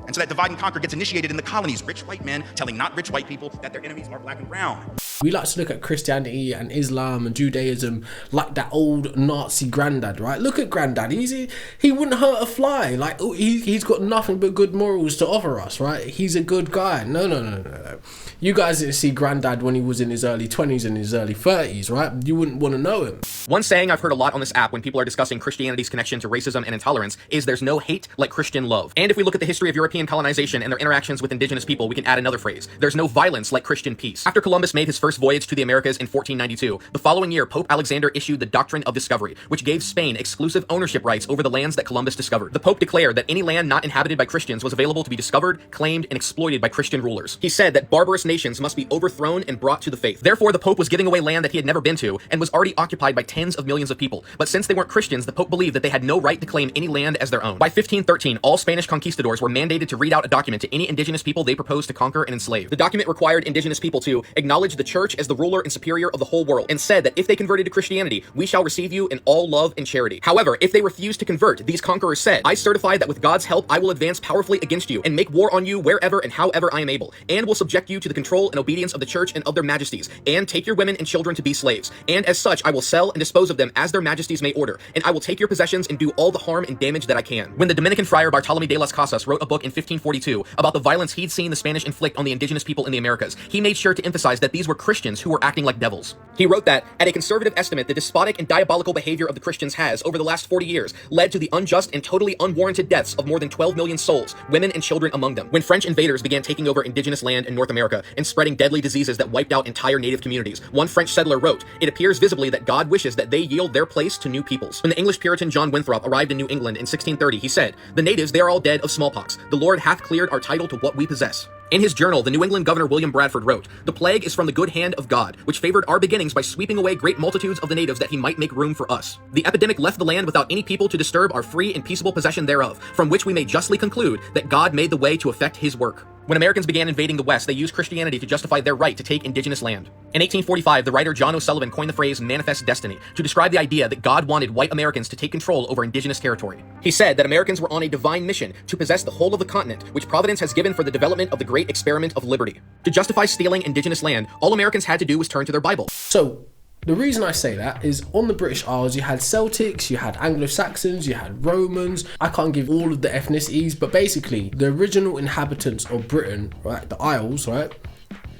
And so that divide and conquer gets initiated in the colonies. Rich white men telling not rich white people that their enemies are black and brown. We like to look at Christianity and Islam and Judaism like that old Nazi granddad, right? Look at granddad. He wouldn't hurt a fly. Like, he's got nothing but good morals to offer us, right? He's a good guy. No. You guys didn't see granddad when he was in his early 20s and his early 30s, right? You wouldn't want to know him. One saying I've heard a lot on this app when people are discussing Christianity's connection to racism and intolerance is there's no hate like Christian love. And if we look at the history of European colonization and their interactions with indigenous people, we can add another phrase. There's no violence like Christian peace. After Columbus made his first voyage to the Americas in 1492, the following year, Pope Alexander issued the Doctrine of Discovery, which gave Spain exclusive ownership rights over the lands that Columbus discovered. The Pope declared that any land not inhabited by Christians was available to be discovered, claimed, and exploited by Christian rulers. He said that barbarous nations must be overthrown and brought to the faith. Therefore, the Pope was giving away land that he had never been to and was already occupied by tens of millions of people. But since they weren't Christians, the Pope believed that they had no right to claim any land as their own. By 1513, all Spanish conquistadors were mandated to read out a document to any indigenous people they proposed to conquer and enslave. The document required indigenous people to acknowledge the church as the ruler and superior of the whole world, and said that if they converted to Christianity, we shall receive you in all love and charity. However, if they refused to convert, these conquerors said, I certify that with God's help, I will advance powerfully against you and make war on you wherever and however I am able, and will subject you to the control and obedience of the church and of their majesties, and take your women and children to be slaves. And as such, I will sell and dispose of them as their majesties may order, and I will take your possessions and do all the harm and damage that I can. When the Dominican friar Bartolome de las Casas wrote a book in 1542 about the violence he'd seen the Spanish inflict on the indigenous people in the Americas, he made sure to emphasize that these were Christians who were acting like devils. He wrote that, at a conservative estimate, the despotic and diabolical behavior of the Christians has, over the last 40 years, led to the unjust and totally unwarranted deaths of more than 12 million souls, women and children among them. When French invaders began taking over indigenous land in North America and spreading deadly diseases that wiped out entire native communities, one French settler wrote, it appears visibly that God wishes that they yield their place to new peoples. When the English Puritan John Winthrop arrived in New England in 1630, he said, the natives, they are all dead of smallpox. The Lord hath cleared our title to what we possess. In his journal, the New England governor William Bradford wrote, "The plague is from the good hand of God, which favored our beginnings by sweeping away great multitudes of the natives that he might make room for us. The epidemic left the land without any people to disturb our free and peaceable possession thereof, from which we may justly conclude that God made the way to effect his work." When Americans began invading the West, they used Christianity to justify their right to take indigenous land. In 1845, the writer John O'Sullivan coined the phrase manifest destiny to describe the idea that God wanted white Americans to take control over indigenous territory. He said that Americans were on a divine mission to possess the whole of the continent, which Providence has given for the development of the great experiment of liberty. To justify stealing indigenous land, all Americans had to do was turn to their Bible. So, the reason I say that is on the British Isles, you had Celtics, you had Anglo-Saxons, you had Romans. I can't give all of the ethnicities, but basically, the original inhabitants of Britain, right, the Isles, right,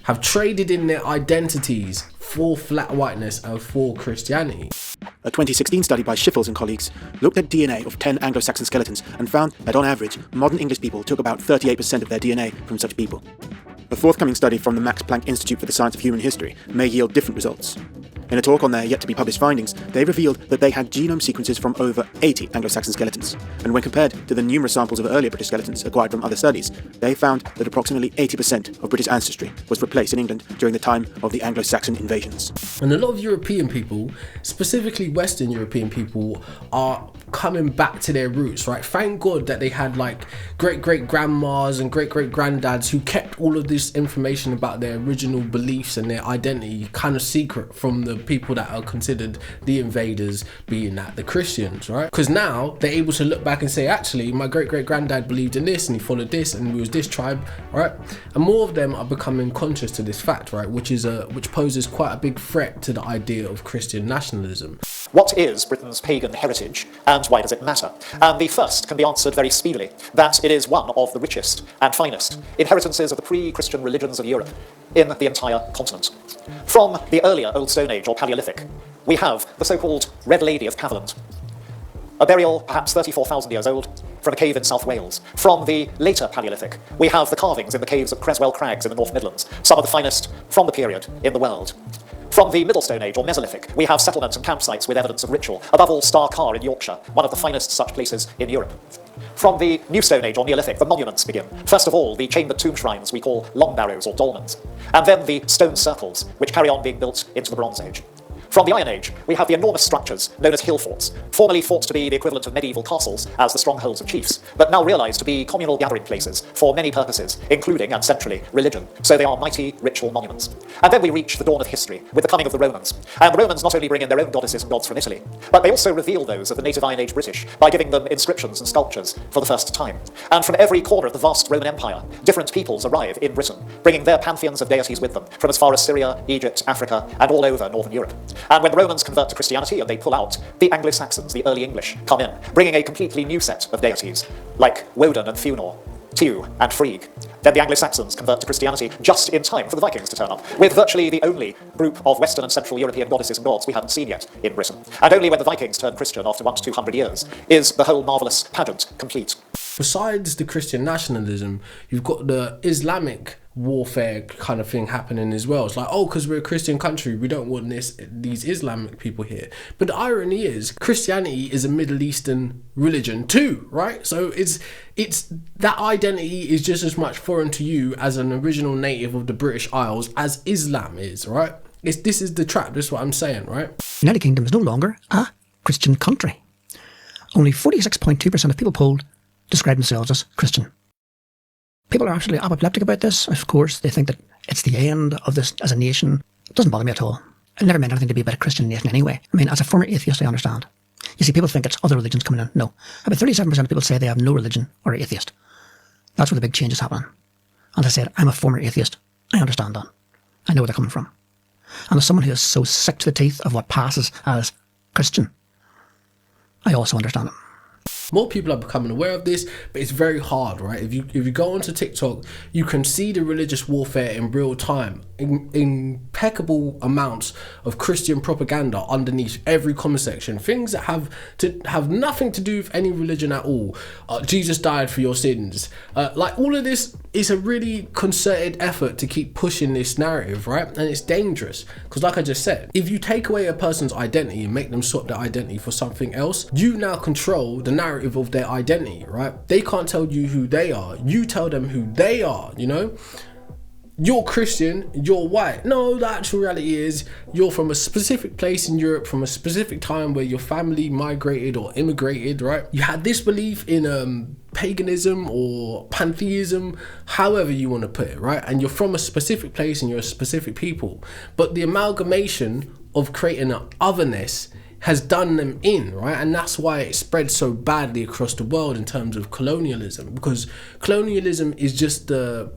have traded in their identities for flat whiteness and for Christianity. A 2016 study by Schiffels and colleagues looked at DNA of 10 Anglo-Saxon skeletons and found that on average, modern English people took about 38% of their DNA from such people. A forthcoming study from the Max Planck Institute for the Science of Human History may yield different results. In a talk on their yet-to-be-published findings, they revealed that they had genome sequences from over 80 Anglo-Saxon skeletons, and when compared to the numerous samples of earlier British skeletons acquired from other studies, they found that approximately 80% of British ancestry was replaced in England during the time of the Anglo-Saxon invasions. And a lot of European people, specifically Western European people, are coming back to their roots, right? Thank God that they had like great-great-grandmas and great-great-granddads who kept all of this information about their original beliefs and their identity kind of secret from the people that are considered the invaders, being that the Christians, right? Because now they're able to look back and say, actually, my great-great-granddad believed in this and he followed this and we was this tribe, right? And more of them are becoming conscious to this fact, right? Which poses quite a big threat to the idea of Christian nationalism. What is Britain's pagan heritage, and why does it matter? And the first can be answered very speedily, that it is one of the richest and finest inheritances of the pre-Christian religions of Europe in the entire continent. From the earlier Old Stone Age or Paleolithic, we have the so-called Red Lady of Paviland, a burial perhaps 34,000 years old from a cave in South Wales. From the later Paleolithic, we have the carvings in the caves at Creswell Crags in the North Midlands, some of the finest from the period in the world. From the Middle Stone Age or Mesolithic, we have settlements and campsites with evidence of ritual, above all Star Carr in Yorkshire, one of the finest such places in Europe. From the New Stone Age or Neolithic, the monuments begin. First of all, the chambered tomb shrines we call long barrows or dolmens, and then the stone circles, which carry on being built into the Bronze Age. From the Iron Age, we have the enormous structures known as hill forts, formerly thought to be the equivalent of medieval castles as the strongholds of chiefs, but now realised to be communal gathering places for many purposes, including, and centrally, religion. So they are mighty ritual monuments. And then we reach the dawn of history, with the coming of the Romans. And the Romans not only bring in their own goddesses and gods from Italy, but they also reveal those of the native Iron Age British by giving them inscriptions and sculptures for the first time. And from every corner of the vast Roman Empire, different peoples arrive in Britain, bringing their pantheons of deities with them, from as far as Syria, Egypt, Africa, and all over Northern Europe. And when the Romans convert to Christianity and they pull out, the Anglo-Saxons, the early English, come in, bringing a completely new set of deities, like Woden and Thunor, Tiw and Frigg. Then the Anglo-Saxons convert to Christianity just in time for the Vikings to turn up, with virtually the only group of Western and Central European goddesses and gods we haven't seen yet in Britain. And only when the Vikings turn Christian after 100 to 200 years is the whole marvellous pageant complete. Besides the Christian nationalism, you've got the Islamic warfare kind of thing happening as well. It's like, oh, because we're a Christian country, we don't want these Islamic people here. But the irony is, Christianity is a Middle Eastern religion too, right? So it's that identity is just as much foreign to you as an original native of the British Isles as Islam is, right? This is the trap. This is what I'm saying, right? The United Kingdom is no longer a Christian country. Only 46.2% of people polled describe themselves as Christian. People are absolutely apoplectic about this. Of course, they think that it's the end of this as a nation. It doesn't bother me at all. It never meant anything to be about a Christian nation anyway. I mean, as a former atheist, I understand. You see, people think it's other religions coming in. No. About 37% of people say they have no religion or are atheist. That's where the big change is happening. And I said, I'm a former atheist. I understand that. I know where they're coming from. And as someone who is so sick to the teeth of what passes as Christian, I also understand it. More people are becoming aware of this, but it's very hard, right? If you go onto TikTok, you can see the religious warfare in real time. Impeccable amounts of Christian propaganda underneath every comment section. Things that have nothing to do with any religion at all. Jesus died for your sins. Like all of this is a really concerted effort to keep pushing this narrative, right? And it's dangerous because, like I just said, if you take away a person's identity and make them swap their identity for something else, you now control the narrative narrative of their identity, right? They can't tell you who they are. You tell them who they are, you know? You're Christian, you're white. No, the actual reality is you're from a specific place in Europe, from a specific time where your family migrated or immigrated, right? You had this belief in paganism or pantheism, however you want to put it, right? And you're from a specific place and you're a specific people. But the amalgamation of creating an otherness has done them in, right? And that's why it spread so badly across the world in terms of colonialism, because colonialism is just the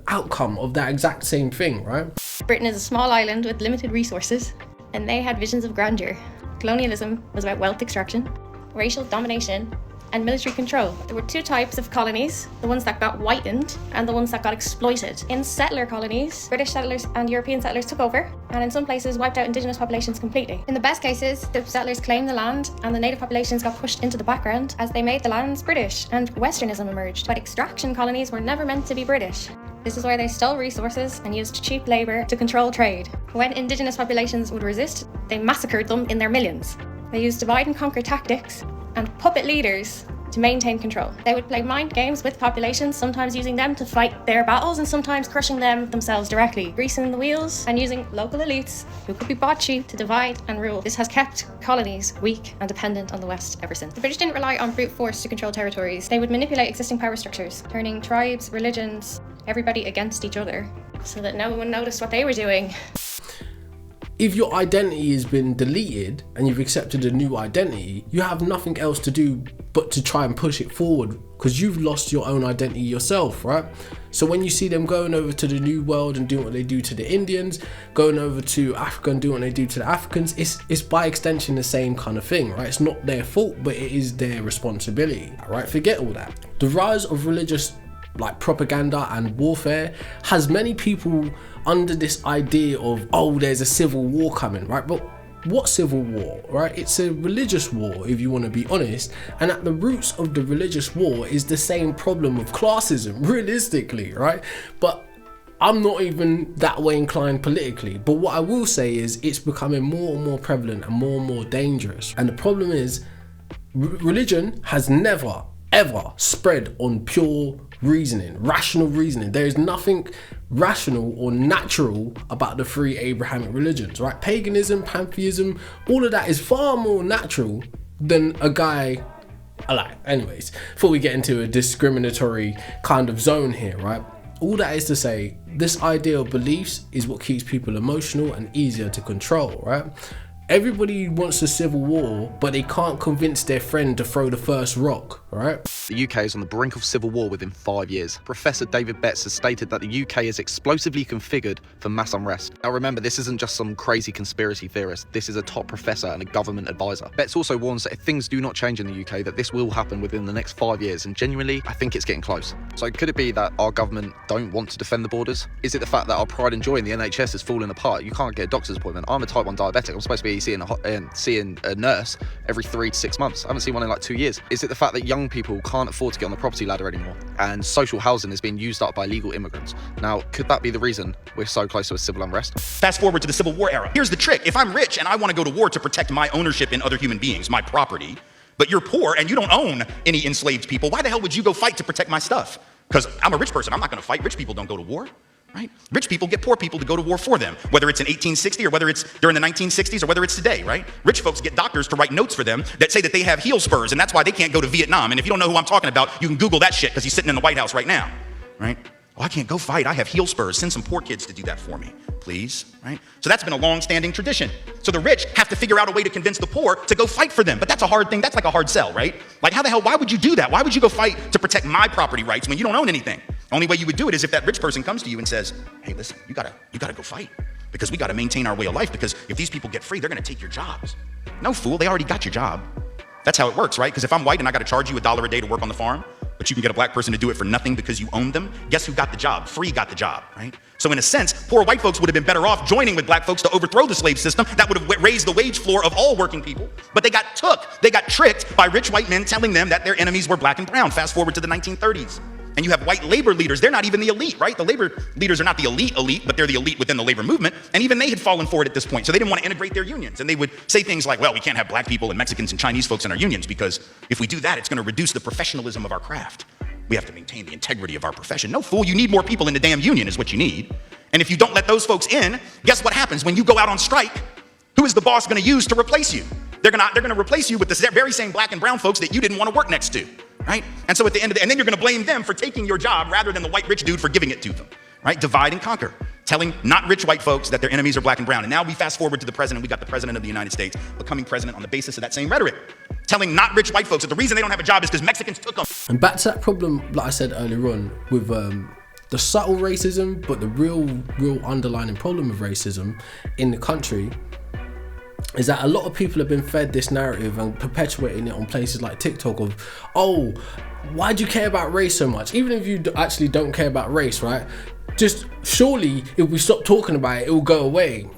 outcome of that exact same thing, right? Britain is a small island with limited resources, and they had visions of grandeur. Colonialism was about wealth extraction, racial domination, and military control. There were two types of colonies, the ones that got whitened and the ones that got exploited. In settler colonies, British settlers and European settlers took over, and in some places wiped out indigenous populations completely. In the best cases, the settlers claimed the land and the native populations got pushed into the background as they made the lands British and Westernism emerged. But extraction colonies were never meant to be British. This is where they stole resources and used cheap labour to control trade. When indigenous populations would resist, they massacred them in their millions. They used divide and conquer tactics and puppet leaders to maintain control. They would play mind games with populations, sometimes using them to fight their battles and sometimes crushing them themselves directly, greasing the wheels and using local elites who could be bought cheap to divide and rule. This has kept colonies weak and dependent on the West ever since. The British didn't rely on brute force to control territories. They would manipulate existing power structures, turning tribes, religions, everybody against each other so that no one noticed what they were doing. If your identity has been deleted and you've accepted a new identity, you have nothing else to do but to try and push it forward because you've lost your own identity yourself, right? So when you see them going over to the New World and doing what they do to the Indians, going over to Africa and doing what they do to the Africans, it's by extension the same kind of thing, right? It's not their fault, but it is their responsibility, right? Forget all that. The rise of religious propaganda and warfare has many people under this idea of, oh, there's a civil war coming, right? But what civil war, right? It's a religious war, if you want to be honest, and at the roots of the religious war is the same problem of classism, realistically, right? But I'm not even that way inclined politically, but what I will say is it's becoming more and more prevalent and more dangerous. And the problem is religion has never ever spread on pure reasoning, rational reasoning. There is nothing rational or natural about the three Abrahamic religions, right? Paganism, pantheism, all of that is far more natural than a guy alive. Anyways, before we get into a discriminatory kind of zone here, right? All that is to say, this idea of beliefs is what keeps people emotional and easier to control, right? Everybody wants a civil war, but they can't convince their friend to throw the first rock, right? The UK is on the brink of civil war within 5 years. Professor David Betts has stated that the UK is explosively configured for mass unrest. Now remember, this isn't just some crazy conspiracy theorist. This is a top professor and a government advisor. Betts also warns that if things do not change in the UK, that this will happen within the next 5 years, and genuinely, I think it's getting close. So could it be that our government don't want to defend the borders? Is it the fact that our pride and joy in the NHS is falling apart? You can't get a doctor's appointment. I'm a type 1 diabetic. I'm supposed to be seeing a nurse every 3 to 6 months. I haven't seen one in like 2 years. Is it the fact that young people can't afford to get on the property ladder anymore and social housing is being used up by illegal immigrants? Now, could that be the reason we're so close to a civil unrest? Fast forward to the Civil War era. Here's the trick. If I'm rich and I want to go to war to protect my ownership in other human beings, my property, but you're poor and you don't own any enslaved people, why the hell would you go fight to protect my stuff? Because I'm a rich person. I'm not going to fight. Rich people don't go to war. Right? Rich people get poor people to go to war for them, whether it's in 1860 or whether it's during the 1960s or whether it's today, right? Rich folks get doctors to write notes for them that say that they have heel spurs and that's why they can't go to Vietnam. And if you don't know who I'm talking about, you can Google that shit because he's sitting in the White House right now, right? Oh, I can't go fight. I have heel spurs. Send some poor kids to do that for me, please, right? So that's been a long-standing tradition. So the rich have to figure out a way to convince the poor to go fight for them. But that's a hard thing. That's like a hard sell, right? Like how the hell, why would you do that? Why would you go fight to protect my property rights when you don't own anything? The only way you would do it is if that rich person comes to you and says, hey, listen, you gotta go fight because we gotta maintain our way of life because if these people get free, they're gonna take your jobs. No, fool, they already got your job. That's how it works, right? Because if I'm white and I gotta charge you $1 a day to work on the farm, but you can get a black person to do it for nothing because you own them, guess who got the job? Free got the job, right? So in a sense, poor white folks would have been better off joining with black folks to overthrow the slave system. That would have raised the wage floor of all working people. But they got tricked by rich white men telling them that their enemies were black and brown. Fast forward to the 1930s. And you have white labor leaders, they're not even the elite, right? The labor leaders are not the elite, but they're the elite within the labor movement. And even they had fallen for it at this point. So they didn't want to integrate their unions. And they would say things like, well, we can't have black people and Mexicans and Chinese folks in our unions because if we do that, it's going to reduce the professionalism of our craft. We have to maintain the integrity of our profession. No, fool, you need more people in the damn union is what you need. And if you don't let those folks in, guess what happens? When you go out on strike, who is the boss going to use to replace you? They're going to replace you with the very same black and brown folks that you didn't want to work next to, right? And so at the end of the, and then you're going to blame them for taking your job rather than the white rich dude for giving it to them, right? Divide and conquer, telling not rich white folks that their enemies are black and brown. And now we fast forward to the president. We got the president of the United States becoming president on the basis of that same rhetoric, telling not rich white folks that the reason they don't have a job is because Mexicans took them. And back to that problem, like I said earlier on, with the subtle racism, but the real underlying problem of racism in the country is that a lot of people have been fed this narrative and perpetuating it on places like TikTok of, oh, why do you care about race so much? Even if you actually don't care about race, right? Just surely if we stop talking about it, it will go away.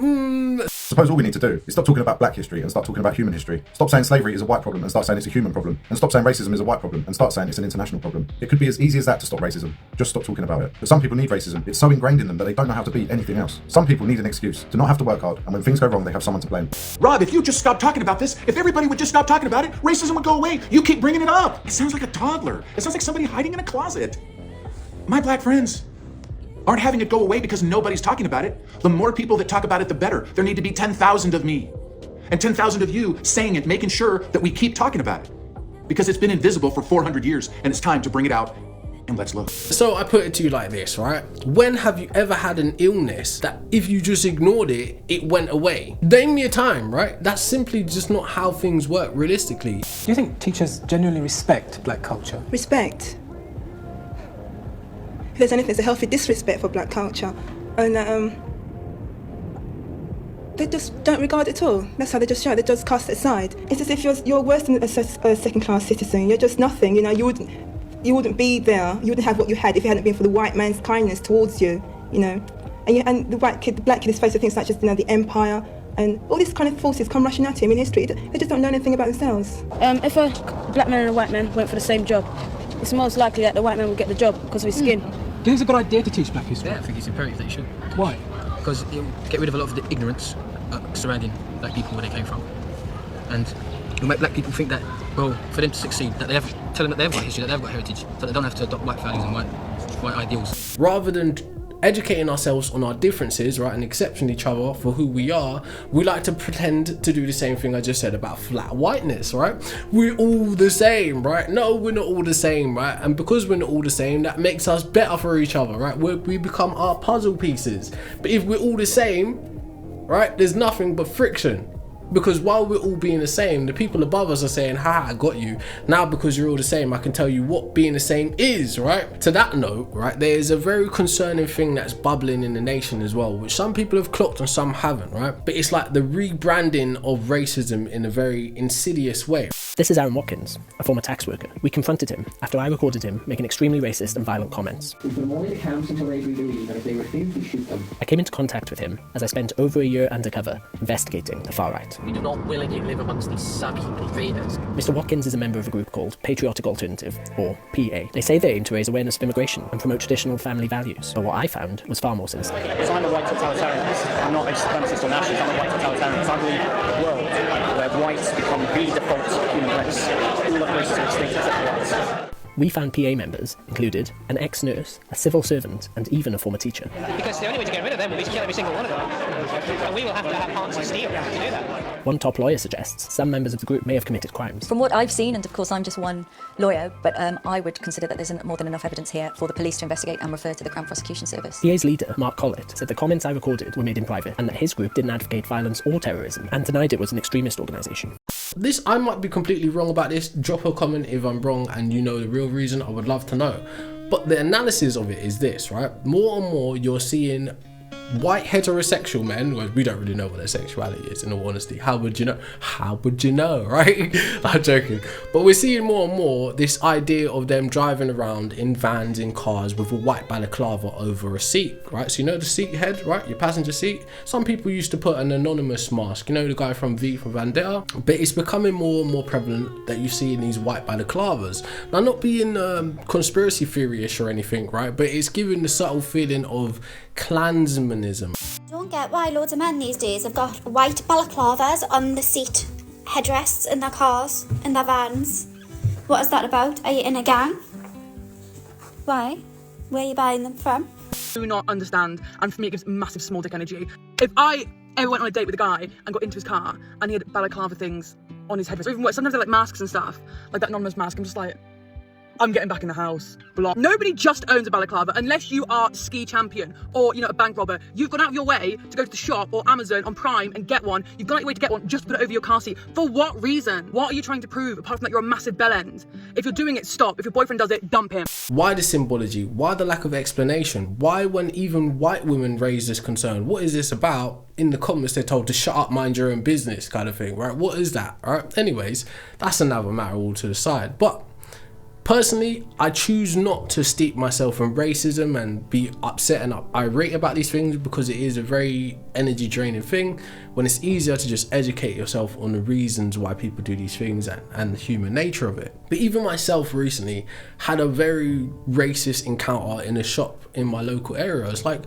Suppose all we need to do is stop talking about black history and start talking about human history. Stop saying slavery is a white problem and start saying it's a human problem. And stop saying racism is a white problem and start saying it's an international problem. It could be as easy as that to stop racism. Just stop talking about it. But some people need racism. It's so ingrained in them that they don't know how to be anything else. Some people need an excuse to not have to work hard, and when things go wrong, they have someone to blame. Rob, if you just stop talking about this, if everybody would just stop talking about it, racism would go away. You keep bringing it up. It sounds like a toddler. It sounds like somebody hiding in a closet. My black friends aren't having it go away because nobody's talking about it. The more people that talk about it, the better. There need to be 10,000 of me and 10,000 of you saying it, making sure that we keep talking about it, because it's been invisible for 400 years and it's time to bring it out. And let's look. So I put it to you like this, right? When have you ever had an illness that if you just ignored it, it went away? Name me a time, right? That's simply just not how things work realistically. Do you think teachers genuinely respect black culture? Respect? If there's anything, it's a healthy disrespect for black culture. And they just don't regard it at all. That's how they just show it. They just cast it aside. It's as if you're worse than a second-class citizen. You're just nothing, you know. You wouldn't be there. You wouldn't have what you had if it hadn't been for the white man's kindness towards you, you know. And the black kid is faced with things such as, you know, the empire and all these kind of forces come rushing at him in history. They just don't know anything about themselves. If a black man and a white man went for the same job, it's most likely that the white man will get the job because of his skin. Do you think it's a good idea to teach black history? Yeah, I think it's imperative that you should. Why? Because it will get rid of a lot of the ignorance surrounding black people where they came from. And it'll make black people think that, well, for them to succeed, that tell them that they've got history, that they've got heritage, so they don't have to adopt white values and white ideals. Rather than educating ourselves on our differences, right, and accepting each other for who we are, we like to pretend to do the same thing I just said about flat whiteness, right? We're all the same, right? No, we're not all the same, right? And because we're not all the same, that makes us better for each other, right? We become our puzzle pieces. But if we're all the same, right, there's nothing but friction. Because while we're all being the same, the people above us are saying, ha, I got you. Now because you're all the same, I can tell you what being the same is, right? To that note, right, there is a very concerning thing that's bubbling in the nation as well, which some people have clocked and some haven't, right? But it's like the rebranding of racism in a very insidious way. This is Aaron Watkins, a former tax worker. We confronted him after I recorded him making extremely racist and violent comments. We put them all in accounts until they agree to leave, and if they refuse, we shoot them. I came into contact with him as I spent over a year undercover investigating the far right. We do not willingly live amongst these savage invaders. Mr. Watkins is a member of a group called Patriotic Alternative, or PA. They say they aim to raise awareness of immigration and promote traditional family values, but what I found was far more sinister. Because I'm a white totalitarianist, I'm not a supremacist or nationalist, I'm a white totalitarianist. I believe a world where whites become the default human race. All other races are extinct except for whites. We found PA members included an ex-nurse, a civil servant, and even a former teacher. Because the only way to get rid of them will be to kill every single one of them. And we will have to have hearts of steel to do that. One top lawyer suggests some members of the group may have committed crimes. From what I've seen, and of course I'm just one lawyer, but I would consider that there's more than enough evidence here for the police to investigate and refer to the Crown Prosecution Service. PA's leader, Mark Collett, said the comments I recorded were made in private and that his group didn't advocate violence or terrorism and denied it was an extremist organisation. This, I might be completely wrong about this. Drop a comment if I'm wrong and you know the real reason. I would love to know. But the analysis of it is this, right? More and more you're seeing white heterosexual men, well, we don't really know what their sexuality is, in all honesty. How would you know? How would you know, right? I'm joking. But we're seeing more and more this idea of them driving around in vans, in cars, with a white balaclava over a seat, right? So you know the seat head, right? Your passenger seat. Some people used to put an anonymous mask, you know, the guy from V from Vendetta. But it's becoming more and more prevalent that you see in these white balaclavas. Now, not being conspiracy theory-ish or anything, right? But it's giving the subtle feeling of Klansmanism. Don't get why loads of men these days have got white balaclavas on the seat headrests in their cars, in their vans. What is that about? Are you in a gang? Why? Where are you buying them from? Do not understand, and for me it gives massive small dick energy. If I ever went on a date with a guy and got into his car and he had balaclava things on his headrest, or even worse, sometimes they're like masks and stuff, like that anonymous mask, I'm just like, I'm getting back in the house. Blah. Nobody just owns a balaclava unless you are ski champion or, you know, a bank robber. You've gone out of your way to go to the shop or Amazon on Prime and get one. You've gone out of your way to get one just to put it over your car seat. For what reason? What are you trying to prove apart from that you're a massive bellend? If you're doing it, stop. If your boyfriend does it, dump him. Why the symbology? Why the lack of explanation? Why, when even white women raise this concern, what is this about? In the comments they're told to shut up, mind your own business kind of thing, right? What is that, right? Anyways, that's another matter all to the side. But personally, I choose not to steep myself in racism and be upset and irate about these things, because it is a very energy draining thing when it's easier to just educate yourself on the reasons why people do these things and the human nature of it. But even myself recently had a very racist encounter in a shop in my local area. It's like,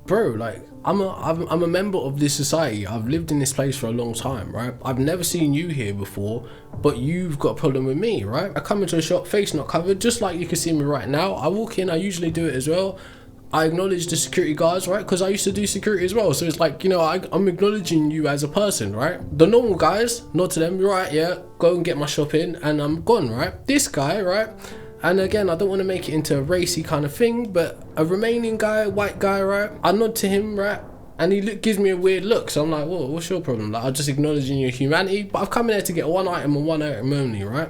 bro, like, I'm a member of this society. I've lived in this place for a long time, right? I've never seen you here before, but you've got a problem with me, right? I come into a shop, face not covered, just like you can see me right now. I walk in, I usually do it as well. I acknowledge the security guards, right? Because I used to do security as well. So it's like, you know, I'm acknowledging you as a person, right? The normal guys, nod to them, right, yeah, go and get my shop in, and I'm gone, right? This guy, right? And again, I don't want to make it into a racy kind of thing, but a Romanian guy, white guy, right? I nod to him, right? And he gives me a weird look. So I'm like, whoa, what's your problem? Like, I'm just acknowledging your humanity, but I've come in there to get one item and one item only, right?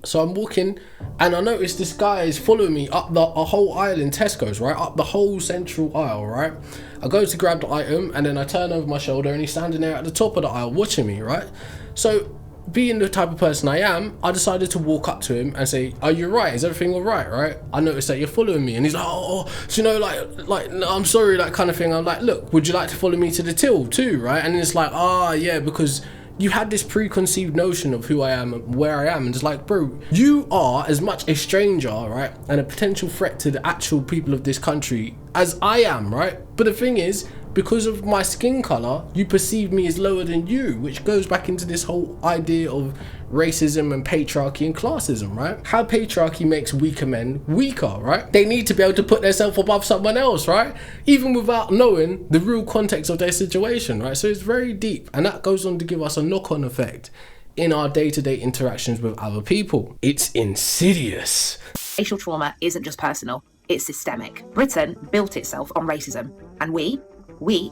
So I'm walking and I notice this guy is following me up a whole aisle in Tesco's, right? Up the whole central aisle, right? I go to grab the item and then I turn over my shoulder and he's standing there at the top of the aisle watching me, right? So being the type of person I am, I decided to walk up to him and say, are you right? Is everything all right, right? I noticed that you're following me. And he's like, oh, so, you know, like, no, I'm sorry, that kind of thing. I'm like, look, would you like to follow me to the till too, right? And it's like, yeah, because you had this preconceived notion of who I am and where I am. And it's like, bro, you are as much a stranger, right? And a potential threat to the actual people of this country as I am, right? But the thing is, because of my skin color, you perceive me as lower than you, which goes back into this whole idea of racism and patriarchy and classism, right? How patriarchy makes weaker men weaker, right? They need to be able to put themselves above someone else, right? Even without knowing the real context of their situation, right? So it's very deep, and that goes on to give us a knock-on effect in our day-to-day interactions with other people. It's insidious. Racial trauma isn't just personal, it's systemic. Britain built itself on racism, and we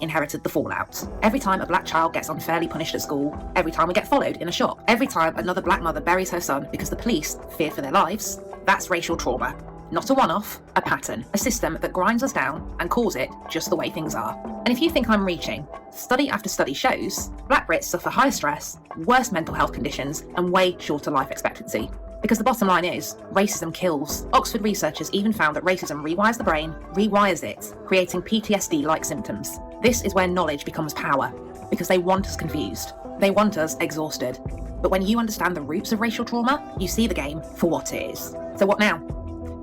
inherited the fallout. Every time a black child gets unfairly punished at school, every time we get followed in a shop, every time another black mother buries her son because the police fear for their lives, that's racial trauma. Not a one-off, a pattern, a system that grinds us down and calls it just the way things are. And if you think I'm reaching, study after study shows black Brits suffer higher stress, worse mental health conditions, and way shorter life expectancy. Because the bottom line is, racism kills. Oxford researchers even found that racism rewires the brain, rewires it, creating PTSD-like symptoms. This is where knowledge becomes power, because they want us confused. They want us exhausted. But when you understand the roots of racial trauma, you see the game for what it is. So what now?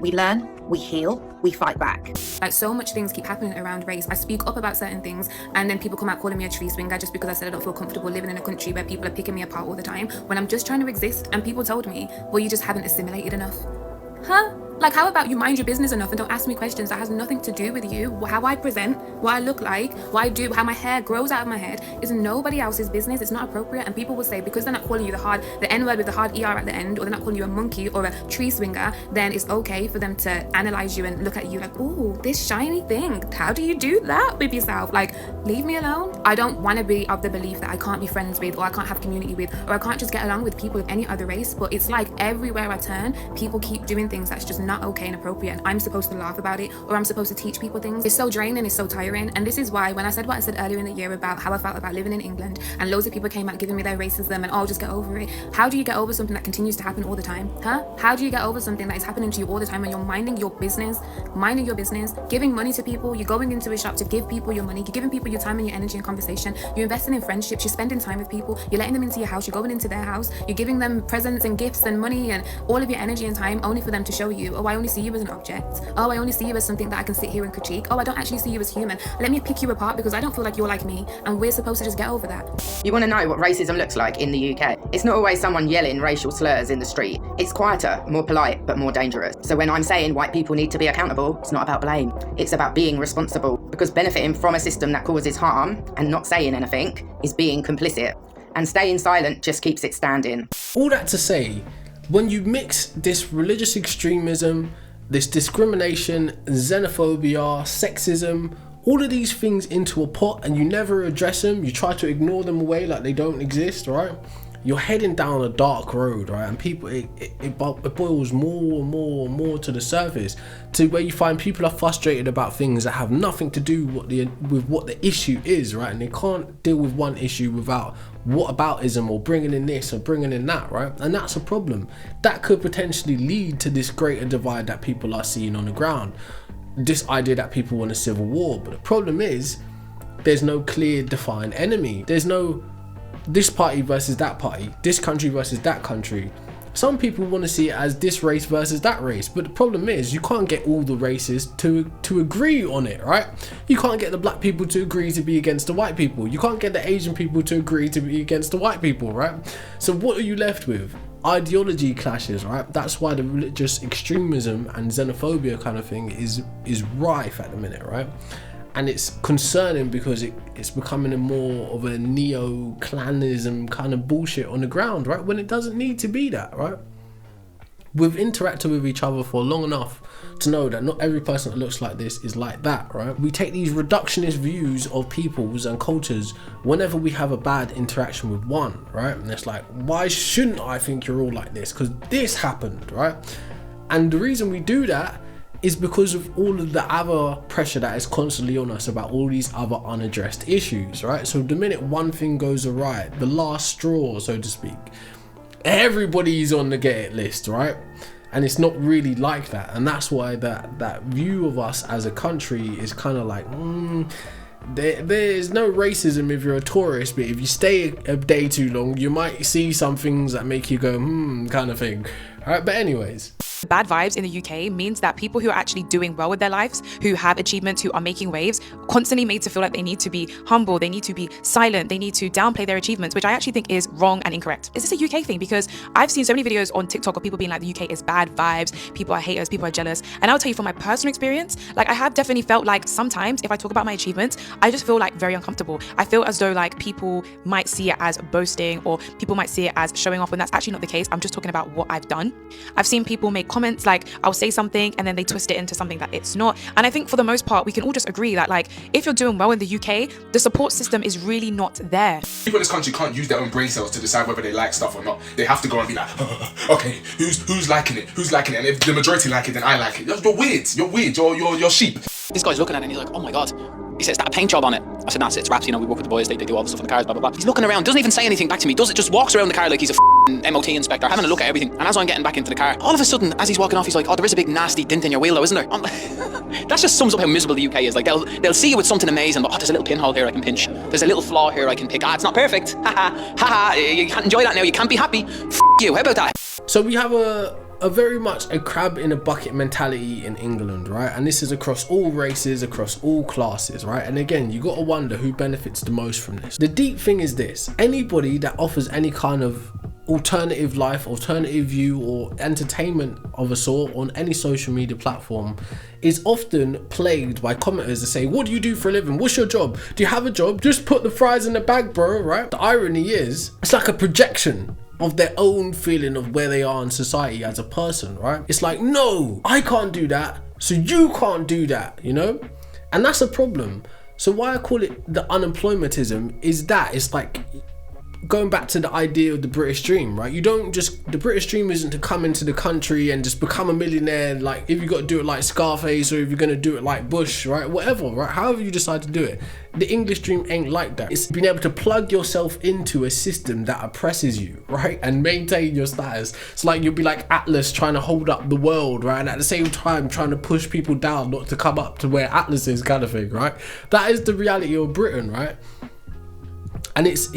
We learn, we heal, we fight back. Like, so much things keep happening around race. I speak up about certain things and then people come out calling me a tree swinger just because I said I don't feel comfortable living in a country where people are picking me apart all the time when I'm just trying to exist. And people told me, well, you just haven't assimilated enough. Huh? Like, how about you mind your business enough and don't ask me questions that has nothing to do with you? How I present, what I look like, what I do, how my hair grows out of my head is nobody else's business. It's not appropriate. And people will say, because they're not calling you the N-word with the hard ER at the end, or they're not calling you a monkey or a tree swinger, then it's okay for them to analyze you and look at you like, ooh, this shiny thing. How do you do that with yourself? Like, leave me alone. I don't want to be of the belief that I can't be friends with, or I can't have community with, or I can't just get along with people of any other race. But it's like everywhere I turn, people keep doing things that's just not okay and appropriate, and I'm supposed to laugh about it, or I'm supposed to teach people things. It's so draining, it's so tiring. And this is why when I said what I said earlier in the year about how I felt about living in England, and loads of people came out giving me their racism and, oh, just get over it. How do you get over something that continues to happen all the time? How do you get over something that is happening to you all the time when you're minding your business, giving money to people, you're going into a shop to give people your money, you're giving people your time and your energy and conversation, you're investing in friendships, you're spending time with people, you're letting them into your house, you're going into their house, you're giving them presents and gifts and money and all of your energy and time only for them to show you, oh, I only see you as an object. Oh, I only see you as something that I can sit here and critique. Oh, I don't actually see you as human. Let me pick you apart because I don't feel like you're like me, and we're supposed to just get over that. You want to know what racism looks like in the UK? It's not always someone yelling racial slurs in the street. It's quieter, more polite, but more dangerous. So when I'm saying white people need to be accountable, it's not about blame. It's about being responsible, because benefiting from a system that causes harm and not saying anything is being complicit. And staying silent just keeps it standing. All that to say, when you mix this religious extremism, this discrimination, xenophobia, sexism, all of these things into a pot and you never address them, you try to ignore them away like they don't exist, right? You're heading down a dark road, right? And people, it boils more and more and more to the surface, to where you find people are frustrated about things that have nothing to do with what the issue is, right? And they can't deal with one issue without whataboutism or bringing in this or bringing in that, right? And that's a problem. That could potentially lead to this greater divide that people are seeing on the ground. This idea that people want a civil war, but the problem is there's no clear defined enemy. There's no this party versus that party, this country versus that country. Some people want to see it as this race versus that race, but the problem is you can't get all the races to agree on it, right? You can't get the black people to agree to be against the white people. You can't get the Asian people to agree to be against the white people, right? So what are you left with? Ideology clashes, right? That's why the religious extremism and xenophobia kind of thing is rife at the minute, right? And it's concerning because it's becoming a more of a neo-clanism kind of bullshit on the ground, right? When it doesn't need to be that, right? We've interacted with each other for long enough to know that not every person that looks like this is like that, right? We take these reductionist views of peoples and cultures whenever we have a bad interaction with one, right? And it's like, why shouldn't I think you're all like this? Because this happened, right? And the reason we do that is because of all of the other pressure that is constantly on us about all these other unaddressed issues, right? So the minute one thing goes awry, the last straw, so to speak, everybody's on the get it list, right? And it's not really like that. And that's why that view of us as a country is kind of like, there's no racism if you're a tourist, but if you stay a day too long, you might see some things that make you go, kind of thing. All right, but anyways. Bad vibes in the UK means that people who are actually doing well with their lives, who have achievements, who are making waves, constantly made to feel like they need to be humble, they need to be silent, they need to downplay their achievements, which I actually think is wrong and incorrect. Is this a UK thing? Because I've seen so many videos on TikTok of people being like, the UK is bad vibes, people are haters, people are jealous. And I'll tell you from my personal experience, like I have definitely felt like sometimes if I talk about my achievements, I just feel like very uncomfortable. I feel as though like people might see it as boasting or people might see it as showing off when that's actually not the case. I'm just talking about what I've done. I've seen people make comments like I'll say something and then they twist it into something that it's not. And I think for the most part, we can all just agree that like if you're doing well in the UK, the support system is really not there. People in this country can't use their own brain cells to decide whether they like stuff or not. They have to go and be like, okay, who's liking it? Who's liking it? And if the majority like it, then I like it. You're weird. You're weird. You're sheep. This guy's looking at it and he's like, oh my God. He says, is that a paint job on it? I said, that's it, it's wraps, you know, we work with the boys, they do all the stuff in the cars, blah, blah, blah. He's looking around, doesn't even say anything back to me, just walks around the car like he's a MOT inspector, having a look at everything. And as I'm getting back into the car, all of a sudden, as he's walking off, he's like, oh, there is a big nasty dent in your wheel though, isn't there? That just sums up how miserable the UK is. Like, they'll see you with something amazing, but, oh, there's a little pinhole here I can pinch. There's a little flaw here I can pick. It's not perfect. Ha, you can't enjoy that now, you can't be happy. You, how about that? So we have a very much a crab in a bucket mentality in England, right? And this is across all races, across all classes, right? And again, you got to wonder who benefits the most from this. The deep thing is this: anybody that offers any kind of alternative life, alternative view, or entertainment of a sort on any social media platform is often plagued by commenters that say, what do you do for a living? What's your job? Do you have a job? Just put the fries in the bag, bro, right? The irony is, it's like a projection of their own feeling of where they are in society as a person, right? It's like, no, I can't do that, so you can't do that, you know? And that's a problem. So why I call it the unemploymentism is that it's like going back to the idea of the British dream, right? The British dream isn't to come into the country and just become a millionaire, like if you got to do it like Scarface or if you're going to do it like Bush, right? Whatever, right? However you decide to do it. The English dream ain't like that. It's being able to plug yourself into a system that oppresses you, right? And maintain your status. It's like you'll be like Atlas trying to hold up the world, right? And at the same time trying to push people down not to come up to where Atlas is, kind of thing, right? That is the reality of Britain, right? And it's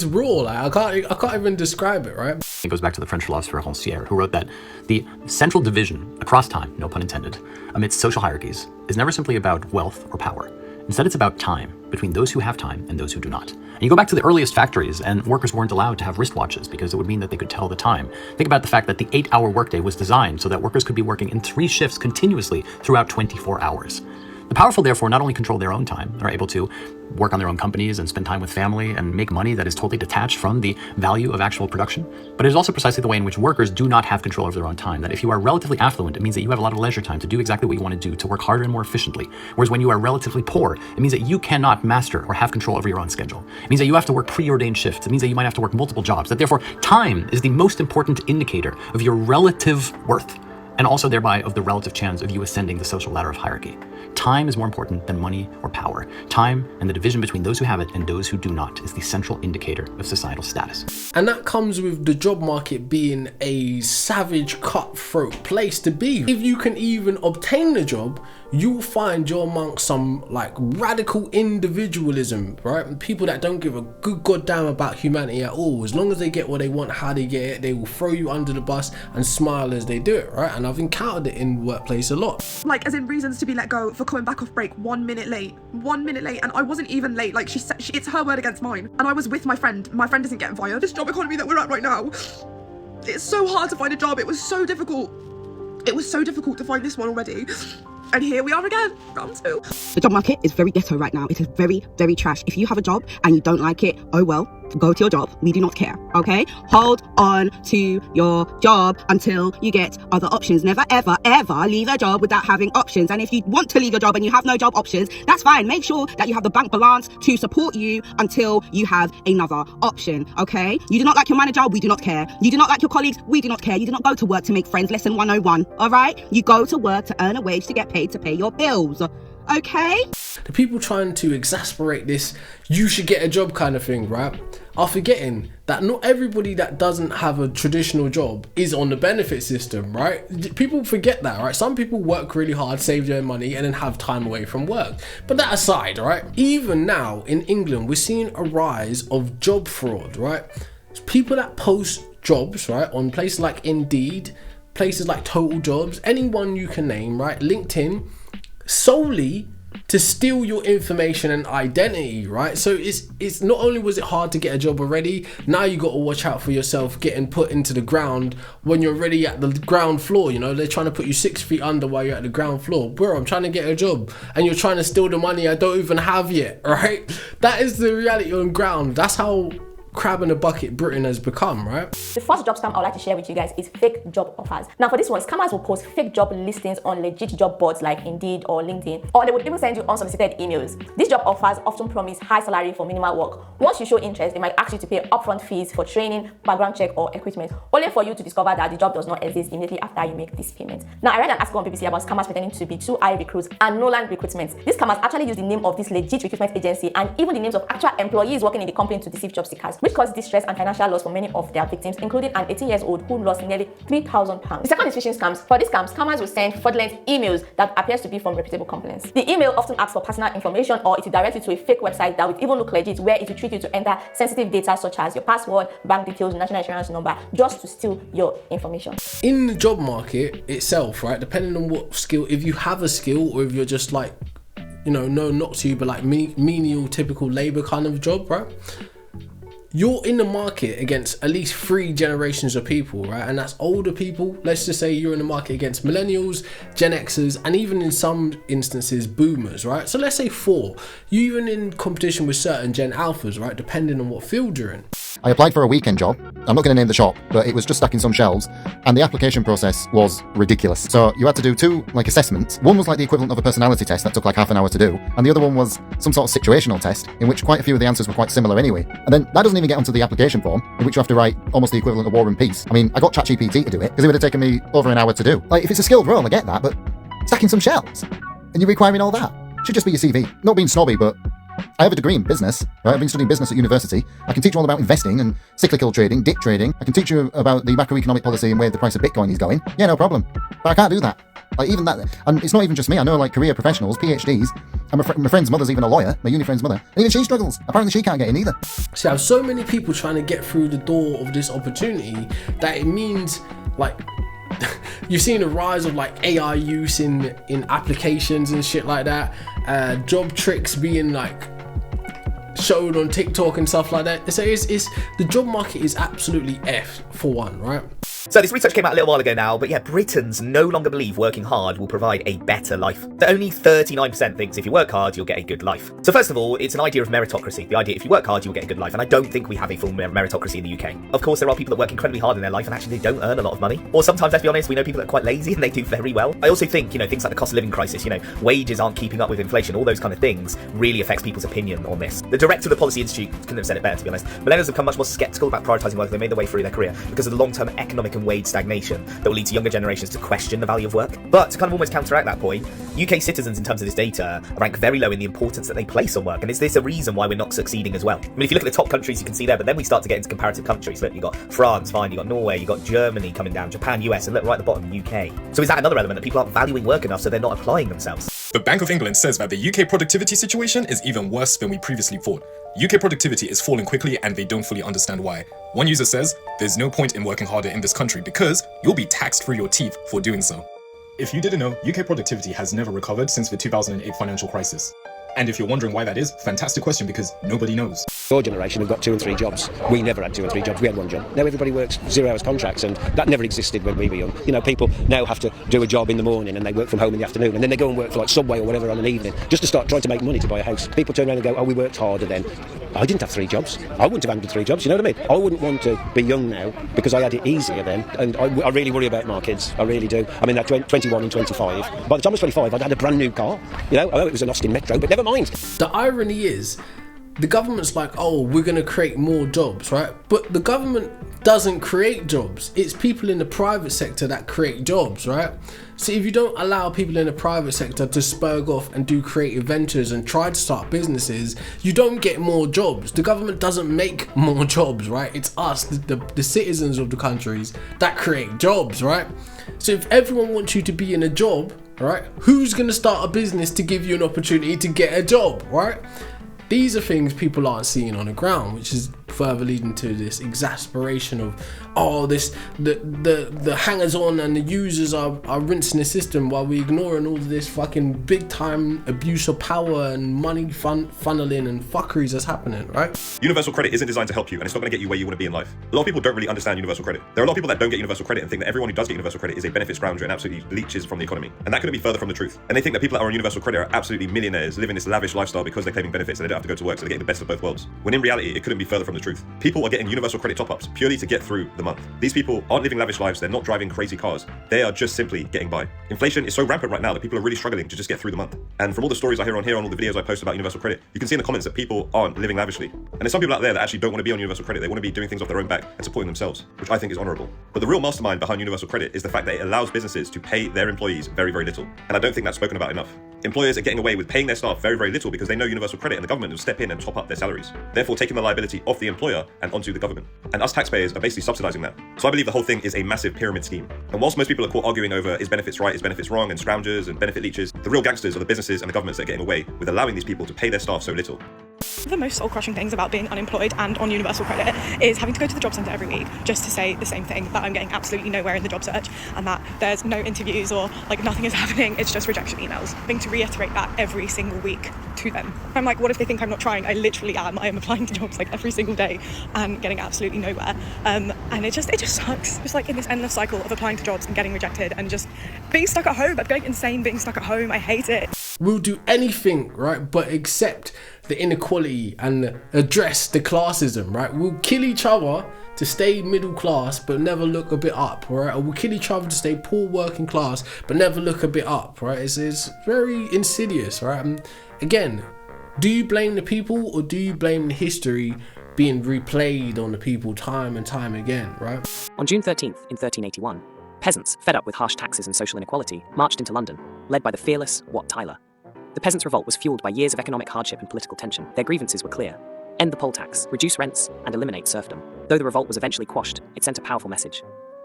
raw. Like I can't even describe it, right? It goes back to the French philosopher Rancière, who wrote that the central division across time, no pun intended, amidst social hierarchies is never simply about wealth or power. Instead, it's about time between those who have time and those who do not. And you go back to the earliest factories, and workers weren't allowed to have wristwatches because it would mean that they could tell the time. Think about the fact that the 8-hour workday was designed so that workers could be working in 3 shifts continuously throughout 24 hours. The powerful, therefore, not only control their own time, are able to work on their own companies and spend time with family and make money that is totally detached from the value of actual production, but it is also precisely the way in which workers do not have control over their own time. That if you are relatively affluent, it means that you have a lot of leisure time to do exactly what you want to do, to work harder and more efficiently. Whereas when you are relatively poor, it means that you cannot master or have control over your own schedule. It means that you have to work preordained shifts. It means that you might have to work multiple jobs. That therefore, time is the most important indicator of your relative worth, and also thereby of the relative chance of you ascending the social ladder of hierarchy. Time is more important than money or power. Time and the division between those who have it and those who do not is the central indicator of societal status. And that comes with the job market being a savage, cutthroat place to be. If you can even obtain the job, you'll find you're amongst some like radical individualism, right? People that don't give a good goddamn about humanity at all. As long as they get what they want, how they get it, they will throw you under the bus and smile as they do it, right? And I've encountered it in the workplace a lot. Like, as in reasons to be let go for coming back off break 1 minute late. 1 minute late, and I wasn't even late. Like, she said, it's her word against mine. And I was with my friend. My friend isn't getting fired. This job economy that we're at right now, it's so hard to find a job. It was so difficult. It was so difficult to find this one already. And here we are again, round 2. The job market is very ghetto right now. It is very, very trash. If you have a job and you don't like it, oh well, go to your job. We do not care, okay? Hold on to your job until you get other options. Never, ever, ever leave a job without having options. And if you want to leave your job and you have no job options, that's fine. Make sure that you have the bank balance to support you until you have another option, okay? You do not like your manager, we do not care. You do not like your colleagues, we do not care. You do not go to work to make friends, lesson 101, all right? You go to work to earn a wage to get paid to pay your bills, okay? The people trying to exasperate this you should get a job kind of thing, right, are forgetting that not everybody that doesn't have a traditional job is on the benefit system, right? People forget that, right? Some people work really hard, save their money, and then have time away from work. But that aside, right, even now in England, we're seeing a rise of job fraud, right? People that post jobs, right, on places like Indeed, places like Total Jobs, anyone you can name, right, LinkedIn, solely to steal your information and identity, right? So it's not only was it hard to get a job already, now you got to watch out for yourself getting put into the ground when you're already at the ground floor. You know, they're trying to put you 6 feet under while you're at the ground floor. Bro, I'm trying to get a job and you're trying to steal the money I don't even have yet, right? That is the reality on ground. That's how crab in a bucket Britain has become, right? The first job scam I would like to share with you guys is fake job offers. Now for this one, scammers will post fake job listings on legit job boards like Indeed or LinkedIn, or they would even send you unsolicited emails. These job offers often promise high salary for minimal work. Once you show interest, they might ask you to pay upfront fees for training, background check or equipment, only for you to discover that the job does not exist immediately after you make this payment. Now I read an article on BBC about scammers pretending to be 2i recruits and Nolan recruitment. These scammers actually use the name of this legit recruitment agency and even the names of actual employees working in the company to deceive job seekers, which causes distress and financial loss for many of their victims, including an 18-year-old who lost nearly £3,000. The second is phishing scams. For these scams, scammers will send fraudulent emails that appears to be from reputable companies. The email often asks for personal information, or it will direct you to a fake website that will even look legit, where it will treat you to enter sensitive data such as your password, bank details, national insurance number, just to steal your information. In the job market itself, right, depending on what skill, if you have a skill or if you're just like, you know, no, not to you, but like menial, typical labor kind of job, right? You're in the market against at least 3 generations of people, right? And that's older people. Let's just say you're in the market against millennials, Gen Xers, and even in some instances, boomers, right? So let's say 4. You're even in competition with certain Gen Alphas, right? Depending on what field you're in. I applied for a weekend job. I'm not going to name the shop, but it was just stacking some shelves, and the application process was ridiculous. So you had to do two assessments. One was like the equivalent of a personality test that took like half an hour to do, and the other one was some sort of situational test in which quite a few of the answers were quite similar anyway. And then that doesn't even get onto the application form, in which you have to write almost the equivalent of War and Peace. I mean, I got ChatGPT to do it because it would have taken me over an hour to do. Like, if it's a skilled role, I get that, but stacking some shelves and you're requiring all that should just be your CV. Not being snobby, but I have a degree in business, right? I've been studying business at university. I can teach you all about investing and cyclical trading, dip trading. I can teach you about the macroeconomic policy and where the price of Bitcoin is going. Yeah, no problem. But I can't do that. Like, even that, and it's not even just me. I know, like, career professionals, PhDs, and my friend's mother's even a lawyer, my uni friend's mother, and even she struggles. Apparently she can't get in either. See, I have so many people trying to get through the door of this opportunity that it means, like, you've seen a rise of like AI use in applications and shit like that, job tricks being like showed on TikTok and stuff like that. So it's the job market is absolutely effed for one, right? So this research came out a little while ago now, but yeah, Britons no longer believe working hard will provide a better life. That only 39% thinks if you work hard, you'll get a good life. So first of all, it's an idea of meritocracy. The idea if you work hard, you'll get a good life. And I don't think we have a full meritocracy in the UK. Of course, there are people that work incredibly hard in their life and actually they don't earn a lot of money. Or sometimes, let's be honest, we know people that are quite lazy and they do very well. I also think, things like the cost of living crisis, wages aren't keeping up with inflation, all those kind of things really affects people's opinion on this. The director of the Policy Institute couldn't have said it better, to be honest. Millennials have become much more sceptical about prioritising work as they made their way through their career because of the long-term economic and wage stagnation that will lead to younger generations to question the value of work. But to kind of almost counteract that point, UK citizens in terms of this data rank very low in the importance that they place on work. And is this a reason why we're not succeeding as well? I mean, if you look at the top countries, you can see there, but then we start to get into comparative countries. Look, you've got France, fine, you've got Norway, you've got Germany coming down, Japan, US, and look right at the bottom, UK. So is that another element that people aren't valuing work enough so they're not applying themselves? The Bank of England says that the UK productivity situation is even worse than we previously thought. UK productivity is falling quickly and they don't fully understand why. One user says, there's no point in working harder in this country because you'll be taxed through your teeth for doing so. If you didn't know, UK productivity has never recovered since the 2008 financial crisis. And if you're wondering why that is, fantastic question because nobody knows. Your generation have got 2 and 3 jobs. We never had 2 and 3 jobs, we had 1 job. Now everybody works 0 hours contracts and that never existed when we were young. People now have to do a job in the morning and they work from home in the afternoon and then they go and work for like Subway or whatever on an evening just to start trying to make money to buy a house. People turn around and go, oh, we worked harder then. I didn't have 3 jobs. I wouldn't have handled 3 jobs, you know what I mean? I wouldn't want to be young now because I had it easier then. And I really worry about my kids, I really do. I mean, at 21 and 25. By the time I was 25, I'd had a brand new car. I know it was an Austin Metro, but never mind. The irony is, the government's like, oh, we're going to create more jobs, right? But the government doesn't create jobs. It's people in the private sector that create jobs, right? So if you don't allow people in the private sector to spurg off and do creative ventures and try to start businesses, you don't get more jobs. The government doesn't make more jobs, right? It's us, the citizens of the countries that create jobs, right? So if everyone wants you to be in a job, right, who's going to start a business to give you an opportunity to get a job, right? These are things people aren't seeing on the ground, which is further leading to this exasperation of, the hangers-on and the users are rinsing the system while we ignoring all of this fucking big-time abuse of power and money funneling and fuckeries that's happening, right? Universal credit isn't designed to help you, and it's not going to get you where you want to be in life. A lot of people don't really understand universal credit. There are a lot of people that don't get universal credit and think that everyone who does get universal credit is a benefit scrounger and absolutely leeches from the economy. And that couldn't be further from the truth. And they think that people that are on universal credit are absolutely millionaires, living this lavish lifestyle because they're claiming benefits and they don't have to go to work, so they're getting the best of both worlds. When in reality, it couldn't be further from the truth. People are getting universal credit top-ups purely to get through the month. These people aren't living lavish lives, they're not driving crazy cars, they are just simply getting by. Inflation is so rampant right now that people are really struggling to just get through the month. And from all the stories I hear on here, on all the videos I post about universal credit, you can see in the comments that people aren't living lavishly. And there's some people out there that actually don't want to be on universal credit, they want to be doing things off their own back and supporting themselves, which I think is honourable. But the real mastermind behind universal credit is the fact that it allows businesses to pay their employees very, very little. And I don't think that's spoken about enough. Employers are getting away with paying their staff very, very little because they know universal credit and the government will step in and top up their salaries, therefore taking the liability off the employer and onto the government. And us taxpayers are basically subsidising that. So I believe the whole thing is a massive pyramid scheme. And whilst most people are caught arguing over is benefits right, is benefits wrong, and scroungers and benefit leeches, the real gangsters are the businesses and the governments that are getting away with allowing these people to pay their staff so little. The most soul-crushing things about being unemployed and on universal credit is having to go to the job centre every week just to say the same thing, that I'm getting absolutely nowhere in the job search and that there's no interviews or nothing is happening, it's just rejection emails. Having to reiterate that every single week to them. I'm like, what if they think I'm not trying? I literally am. I am applying to jobs every single day and getting absolutely nowhere. And it just sucks. Just in this endless cycle of applying to jobs and getting rejected and just being stuck at home. I'm going insane being stuck at home. I hate it. We'll do anything, right, but accept the inequality and address the classism, right? We'll kill each other to stay middle class but never look a bit up, right? Or we'll kill each other to stay poor working class but never look a bit up, right? It's very insidious, right? And again, do you blame the people or do you blame history being replayed on the people time and time again, right? On June 13th in 1381, peasants, fed up with harsh taxes and social inequality, marched into London, led by the fearless Wat Tyler. The peasants' revolt was fueled by years of economic hardship and political tension. Their grievances were clear: end the poll tax, reduce rents, and eliminate serfdom. Though the revolt was eventually quashed, it sent a powerful message.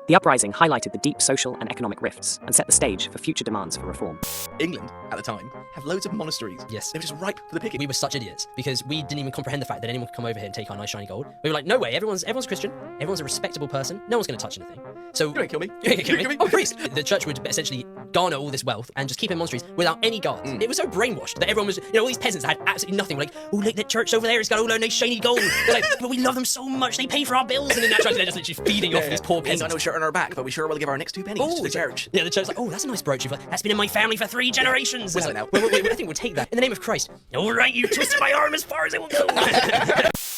The uprising highlighted the deep social and economic rifts and set the stage for future demands for reform. England, at the time, have loads of monasteries. Yes. They were just ripe for the picking. We were such idiots because we didn't even comprehend the fact that anyone could come over here and take our nice shiny gold. We were like, no way, everyone's Christian, everyone's a respectable person, no one's going to touch anything. So you don't kill me. You ain't kill me. Oh, priest. The church would essentially garner all this wealth and just keep in monasteries without any guards. It was so brainwashed that everyone was, all these peasants that had absolutely nothing. We're like, oh, look, that church over there, it's got all their nice shiny gold. They're like, but we love them so much, they pay for our bills. And then that church, they're just literally feeding off these poor peasants. Ain't got no shirt on our back, but we sure will give our next 2 pennies to the church. Yeah, the church's like, oh, that's a nice brooch. That's been in my family for 3 generations. Whistle it out. I think we'll take that. In the name of Christ. All right, you twisted my arm as far as it will go.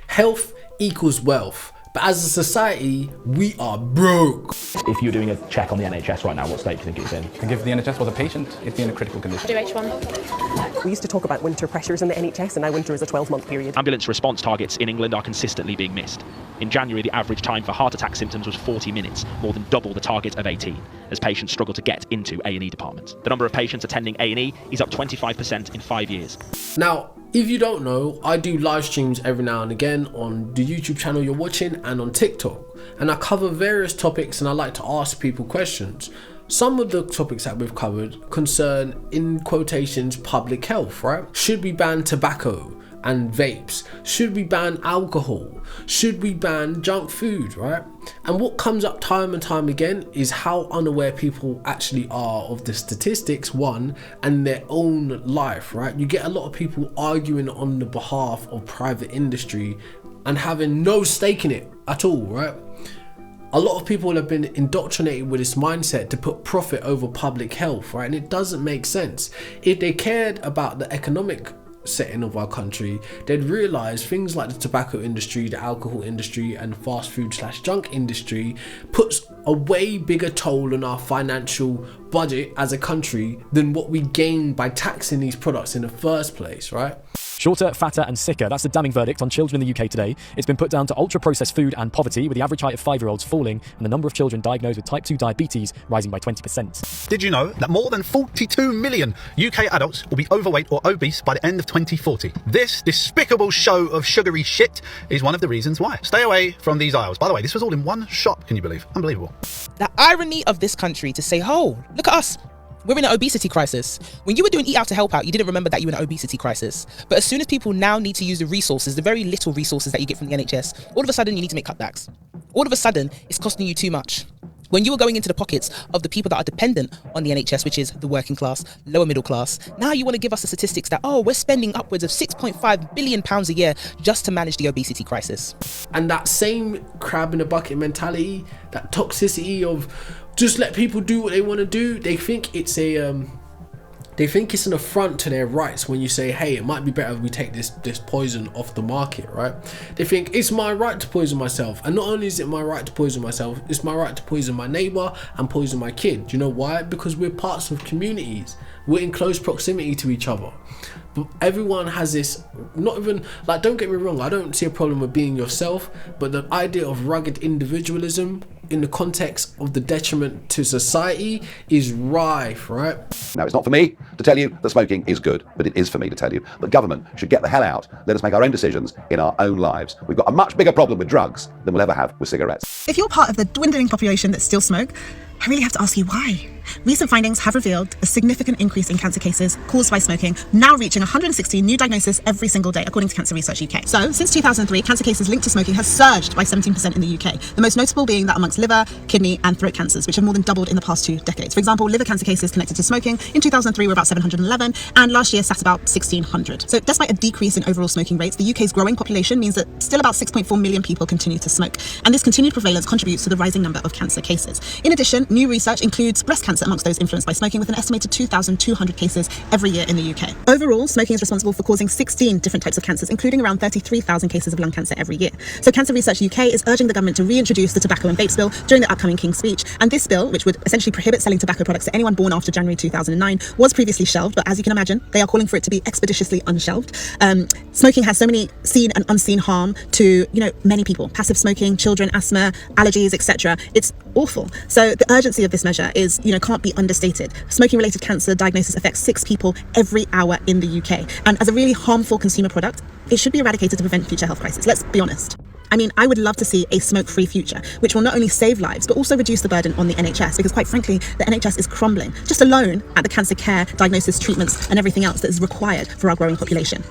Health equals wealth. But as a society, we are broke. If you're doing a check on the NHS right now, what state do you think it's in? I think if the NHS was a patient, it'd be in a critical condition. Do H1. We used to talk about winter pressures in the NHS, and now winter is a 12-month period. Ambulance response targets in England are consistently being missed. In January, the average time for heart attack symptoms was 40 minutes, more than double the target of 18, as patients struggle to get into A&E departments. The number of patients attending A&E is up 25% in 5 years. Now, if you don't know, I do live streams every now and again on the YouTube channel you're watching and on TikTok. And I cover various topics and I like to ask people questions. Some of the topics that we've covered concern, in quotations, public health, right? Should we ban tobacco and vapes? Should we ban alcohol? Should we ban junk food, right? And what comes up time and time again is how unaware people actually are of the statistics, one, and their own life, right? You get a lot of people arguing on the behalf of private industry and having no stake in it at all, right? A lot of people have been indoctrinated with this mindset to put profit over public health, right? And it doesn't make sense. If they cared about the economic setting of our country, they'd realise things like the tobacco industry, the alcohol industry, and fast food / junk industry puts a way bigger toll on our financial budget as a country than what we gain by taxing these products in the first place, right? Shorter, fatter and sicker. That's the damning verdict on children in the UK today. It's been put down to ultra-processed food and poverty, with the average height of 5-year-olds falling and the number of children diagnosed with type 2 diabetes rising by 20%. Did you know that more than 42 million UK adults will be overweight or obese by the end of 2040? This despicable show of sugary shit is one of the reasons why. Stay away from these aisles. By the way, this was all in one shop, can you believe? Unbelievable. The irony of this country to say, oh, look at us. We're in an obesity crisis. When you were doing Eat Out to Help Out, you didn't remember that you were in an obesity crisis. But as soon as people now need to use the resources, the very little resources that you get from the NHS, all of a sudden you need to make cutbacks. All of a sudden, it's costing you too much. When you were going into the pockets of the people that are dependent on the NHS, which is the working class, lower middle class, now you want to give us the statistics that, oh, we're spending upwards of £6.5 billion a year just to manage the obesity crisis. And that same crab in a bucket mentality, that toxicity of just let people do what they want to do, they think it's an affront to their rights when you say, hey, it might be better if we take this poison off the market, right? They think it's my right to poison myself, and not only is it my right to poison myself, it's my right to poison my neighbor and poison my kid. Do you know why? Because we're parts of communities, we're in close proximity to each other. But everyone has this, not even, like, don't get me wrong, I don't see a problem with being yourself, but the idea of rugged individualism in the context of the detriment to society is rife, right? Now, it's not for me to tell you that smoking is good, but it is for me to tell you that government should get the hell out, let us make our own decisions in our own lives. We've got a much bigger problem with drugs than we'll ever have with cigarettes. If you're part of the dwindling population that still smoke, I really have to ask you why. Recent findings have revealed a significant increase in cancer cases caused by smoking, now reaching 160 new diagnoses every single day, according to Cancer Research UK. So, since 2003, cancer cases linked to smoking has surged by 17% in the UK. The most notable being that amongst liver, kidney and throat cancers, which have more than doubled in the past 2 decades. For example, liver cancer cases connected to smoking in 2003 were about 711, and last year sat about 1,600. So, despite a decrease in overall smoking rates, the UK's growing population means that still about 6.4 million people continue to smoke. And this continued prevalence contributes to the rising number of cancer cases. In addition, conclusion, new research includes breast cancer amongst those influenced by smoking, with an estimated 2,200 cases every year in the UK. Overall, smoking is responsible for causing 16 different types of cancers, including around 33,000 cases of lung cancer every year. So Cancer Research UK is urging the government to reintroduce the tobacco and vapes bill during the upcoming King's Speech. And this bill, which would essentially prohibit selling tobacco products to anyone born after January 2009, was previously shelved, but as you can imagine, they are calling for it to be expeditiously unshelved. Smoking has so many seen and unseen harm to, many people. Passive smoking, children, asthma, allergies, etc. It's awful. So the urgency of this measure is, can't be understated. Smoking-related cancer diagnosis affects 6 people every hour in the UK. And as a really harmful consumer product, it should be eradicated to prevent future health crises. Let's be honest. I mean, I would love to see a smoke-free future, which will not only save lives, but also reduce the burden on the NHS, because quite frankly, the NHS is crumbling, just alone at the cancer care, diagnosis, treatments, and everything else that is required for our growing population.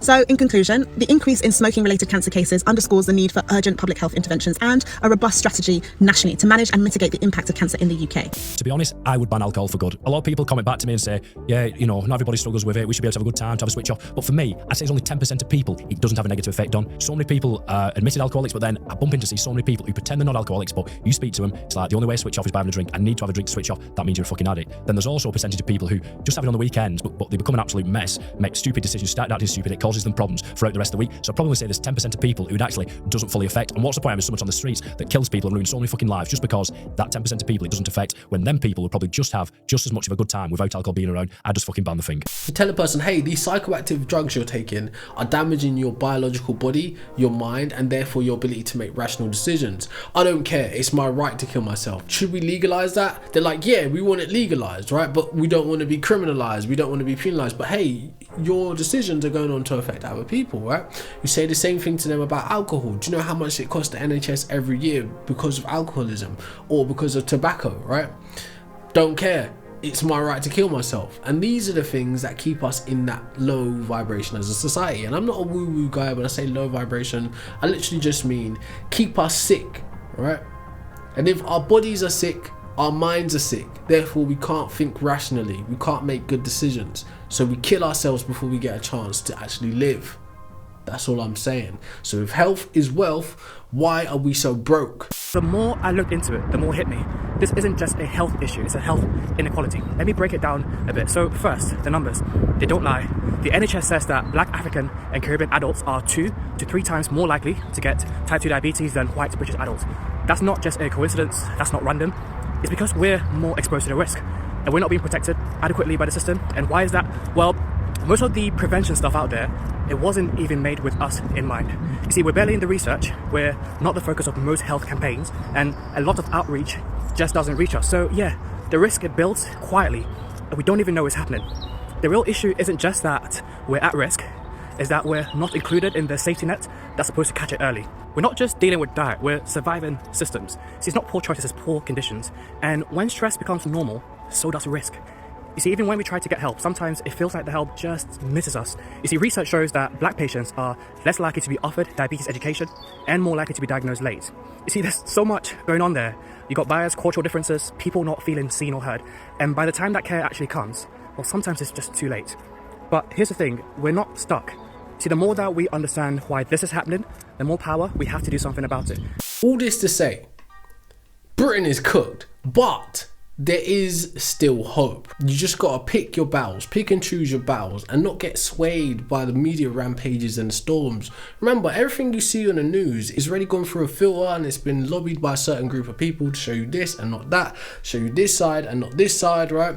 So, in conclusion, the increase in smoking-related cancer cases underscores the need for urgent public health interventions and a robust strategy nationally to manage and mitigate the impact of cancer in the UK. To be honest, I would ban alcohol for good. A lot of people comment back to me and say, yeah, not everybody struggles with it, we should be able to have a good time, to have a switch off. But for me, I'd say it's only 10% of people it doesn't have a negative effect on. So many people are admitted alcoholics, but then I bump into so many people who pretend they're not alcoholics, but you speak to them, it's like the only way to switch off is by having a drink. I need to have a drink to switch off. That means you're a fucking addict. Then there's also a percentage of people who just have it on the weekends, but they become an absolute mess, make stupid decisions, start acting stupid, it causes them problems throughout the rest of the week. So I'd probably say there's 10% of people who it actually doesn't fully affect. And what's the point of having so much on the streets that kills people and ruins so many fucking lives just because that 10% of people it doesn't affect, when them people will probably just have just as much of a good time without alcohol being around? I just fucking ban the thing. You tell a person, hey, these psychoactive drugs you're taking are damaging your biological body, your mind, and therefore your ability to make rational decisions. I don't care, it's my right to kill myself. Should we legalize that? They're like, yeah, we want it legalized, right? But we don't want to be criminalized, we don't want to be penalized. But hey, your decisions are going on to affect other people, right? You say the same thing to them about alcohol. Do you know how much it costs the NHS every year because of alcoholism or because of tobacco, right? Don't care. It's my right to kill myself. And these are the things that keep us in that low vibration as a society. And I'm not a woo-woo guy when I say low vibration. I literally just mean keep us sick, right? And if our bodies are sick, our minds are sick. Therefore, we can't think rationally. We can't make good decisions. So we kill ourselves before we get a chance to actually live. That's all I'm saying. So if health is wealth, why are we so broke? The more I looked into it, the more it hit me. This isn't just a health issue, it's a health inequality. Let me break it down a bit. So first, the numbers. They don't lie. The NHS says that Black, African and Caribbean adults are 2 to 3 times more likely to get type 2 diabetes than white British adults. That's not just a coincidence, that's not random. It's because we're more exposed to the risk and we're not being protected adequately by the system. And why is that? Well, most of the prevention stuff out there, it wasn't even made with us in mind. You see, we're barely in the research, we're not the focus of most health campaigns, and a lot of outreach just doesn't reach us. So yeah, the risk it builds quietly, and we don't even know it's happening. The real issue isn't just that we're at risk, is that we're not included in the safety net that's supposed to catch it early. We're not just dealing with diet, we're surviving systems. See, it's not poor choices, it's poor conditions. And when stress becomes normal, so does risk. You see, even when we try to get help, sometimes it feels like the help just misses us. You see, research shows that Black patients are less likely to be offered diabetes education and more likely to be diagnosed late. You see, there's so much going on there. You got bias, cultural differences, people not feeling seen or heard. And by the time that care actually comes, well, sometimes it's just too late. But here's the thing, we're not stuck. See, the more that we understand why this is happening, the more power we have to do something about it. All this to say, Britain is cooked, but there is still hope. You just gotta pick your battles, pick and choose your battles, and not get swayed by the media rampages and storms. Remember, everything you see on the news is already gone through a filter and it's been lobbied by a certain group of people to show you this and not that, show you this side and not this side, right?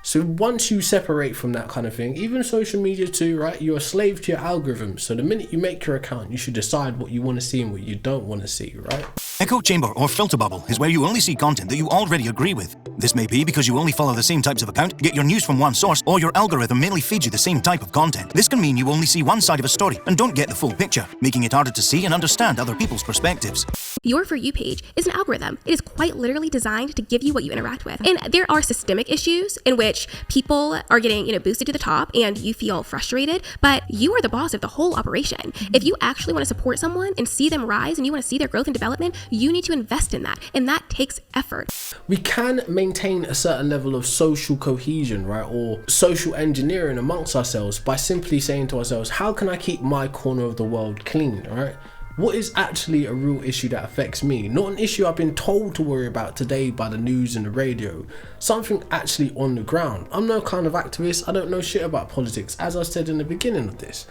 So once you separate from that kind of thing, even social media too, right? You're a slave to your algorithm. So the minute you make your account, you should decide what you want to see and what you don't want to see, right? Echo chamber or filter bubble is where you only see content that you already agree with. This may be because you only follow the same types of account, get your news from one source, or your algorithm mainly feeds you the same type of content. This can mean you only see one side of a story and don't get the full picture, making it harder to see and understand other people's perspectives. Your For You page is an algorithm. It is quite literally designed to give you what you interact with. And there are systemic issues in which people are getting, boosted to the top and you feel frustrated, but you are the boss of the whole operation. If you actually want to support someone and see them rise and you want to see their growth and development, you need to invest in that. And that takes effort. We can maintain a certain level of social cohesion, right? Or social engineering amongst ourselves by simply saying to ourselves, how can I keep my corner of the world clean, right? What is actually a real issue that affects me? Not an issue I've been told to worry about today by the news and the radio. Something actually on the ground. I'm no kind of activist. I don't know shit about politics, as I said in the beginning of this.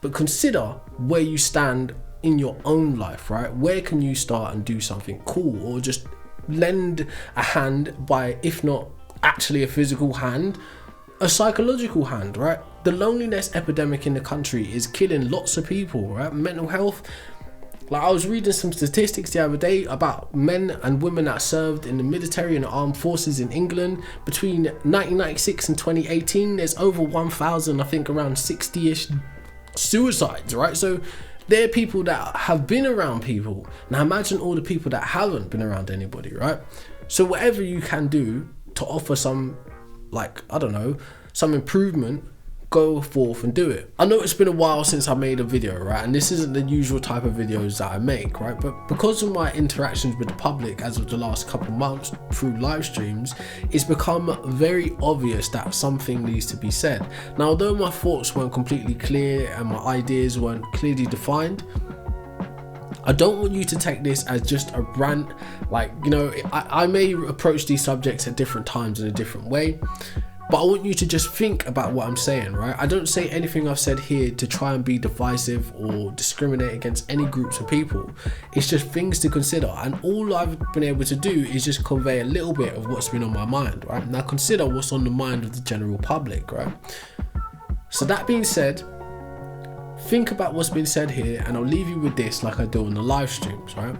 But consider where you stand in your own life, right? Where can you start and do something cool, or just lend a hand by, if not actually a physical hand, a psychological hand, right? The loneliness epidemic in the country is killing lots of people, right? Mental health. Like, I was reading some statistics the other day about men and women that served in the military and the armed forces in England. Between 1996 and 2018, there's over 1,000, I think around 60-ish suicides, right? So they're people that have been around people. Now imagine all the people that haven't been around anybody, right? So whatever you can do to offer some, like, I don't know, some improvement, go forth and do it. I know it's been a while since I made a video, right? And this isn't the usual type of videos that I make, right? But because of my interactions with the public as of the last couple of months through live streams, it's become very obvious that something needs to be said. Now, although my thoughts weren't completely clear and my ideas weren't clearly defined, I don't want you to take this as just a rant. Like, you know, I may approach these subjects at different times in a different way, but I want you to just think about what I'm saying, right? I don't say anything I've said here to try and be divisive or discriminate against any groups of people. It's just things to consider, and all I've been able to do is just convey a little bit of what's been on my mind, right? Now consider what's on the mind of the general public, right? So that being said, think about what's been said here, and I'll leave you with this like I do on the live streams, right?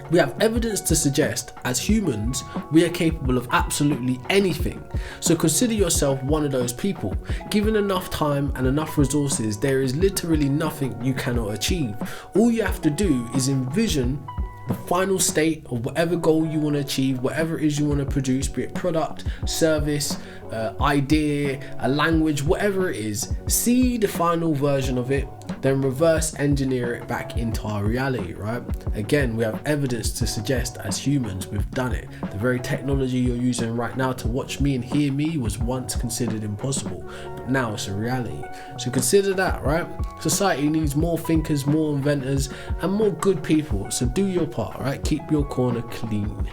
We have evidence to suggest, as humans, we are capable of absolutely anything. So consider yourself one of those people. Given enough time and enough resources, there is literally nothing you cannot achieve. All you have to do is envision the final state of whatever goal you want to achieve, whatever it is you want to produce, be it product, service, idea, a language, whatever it is. See the final version of it, then reverse engineer it back into our reality, right? Again, we have evidence to suggest as humans we've done it. The very technology you're using right now to watch me and hear me was once considered impossible, but now it's a reality. So consider that, right? Society needs more thinkers, more inventors, and more good people. So do your part, right? Keep your corner clean.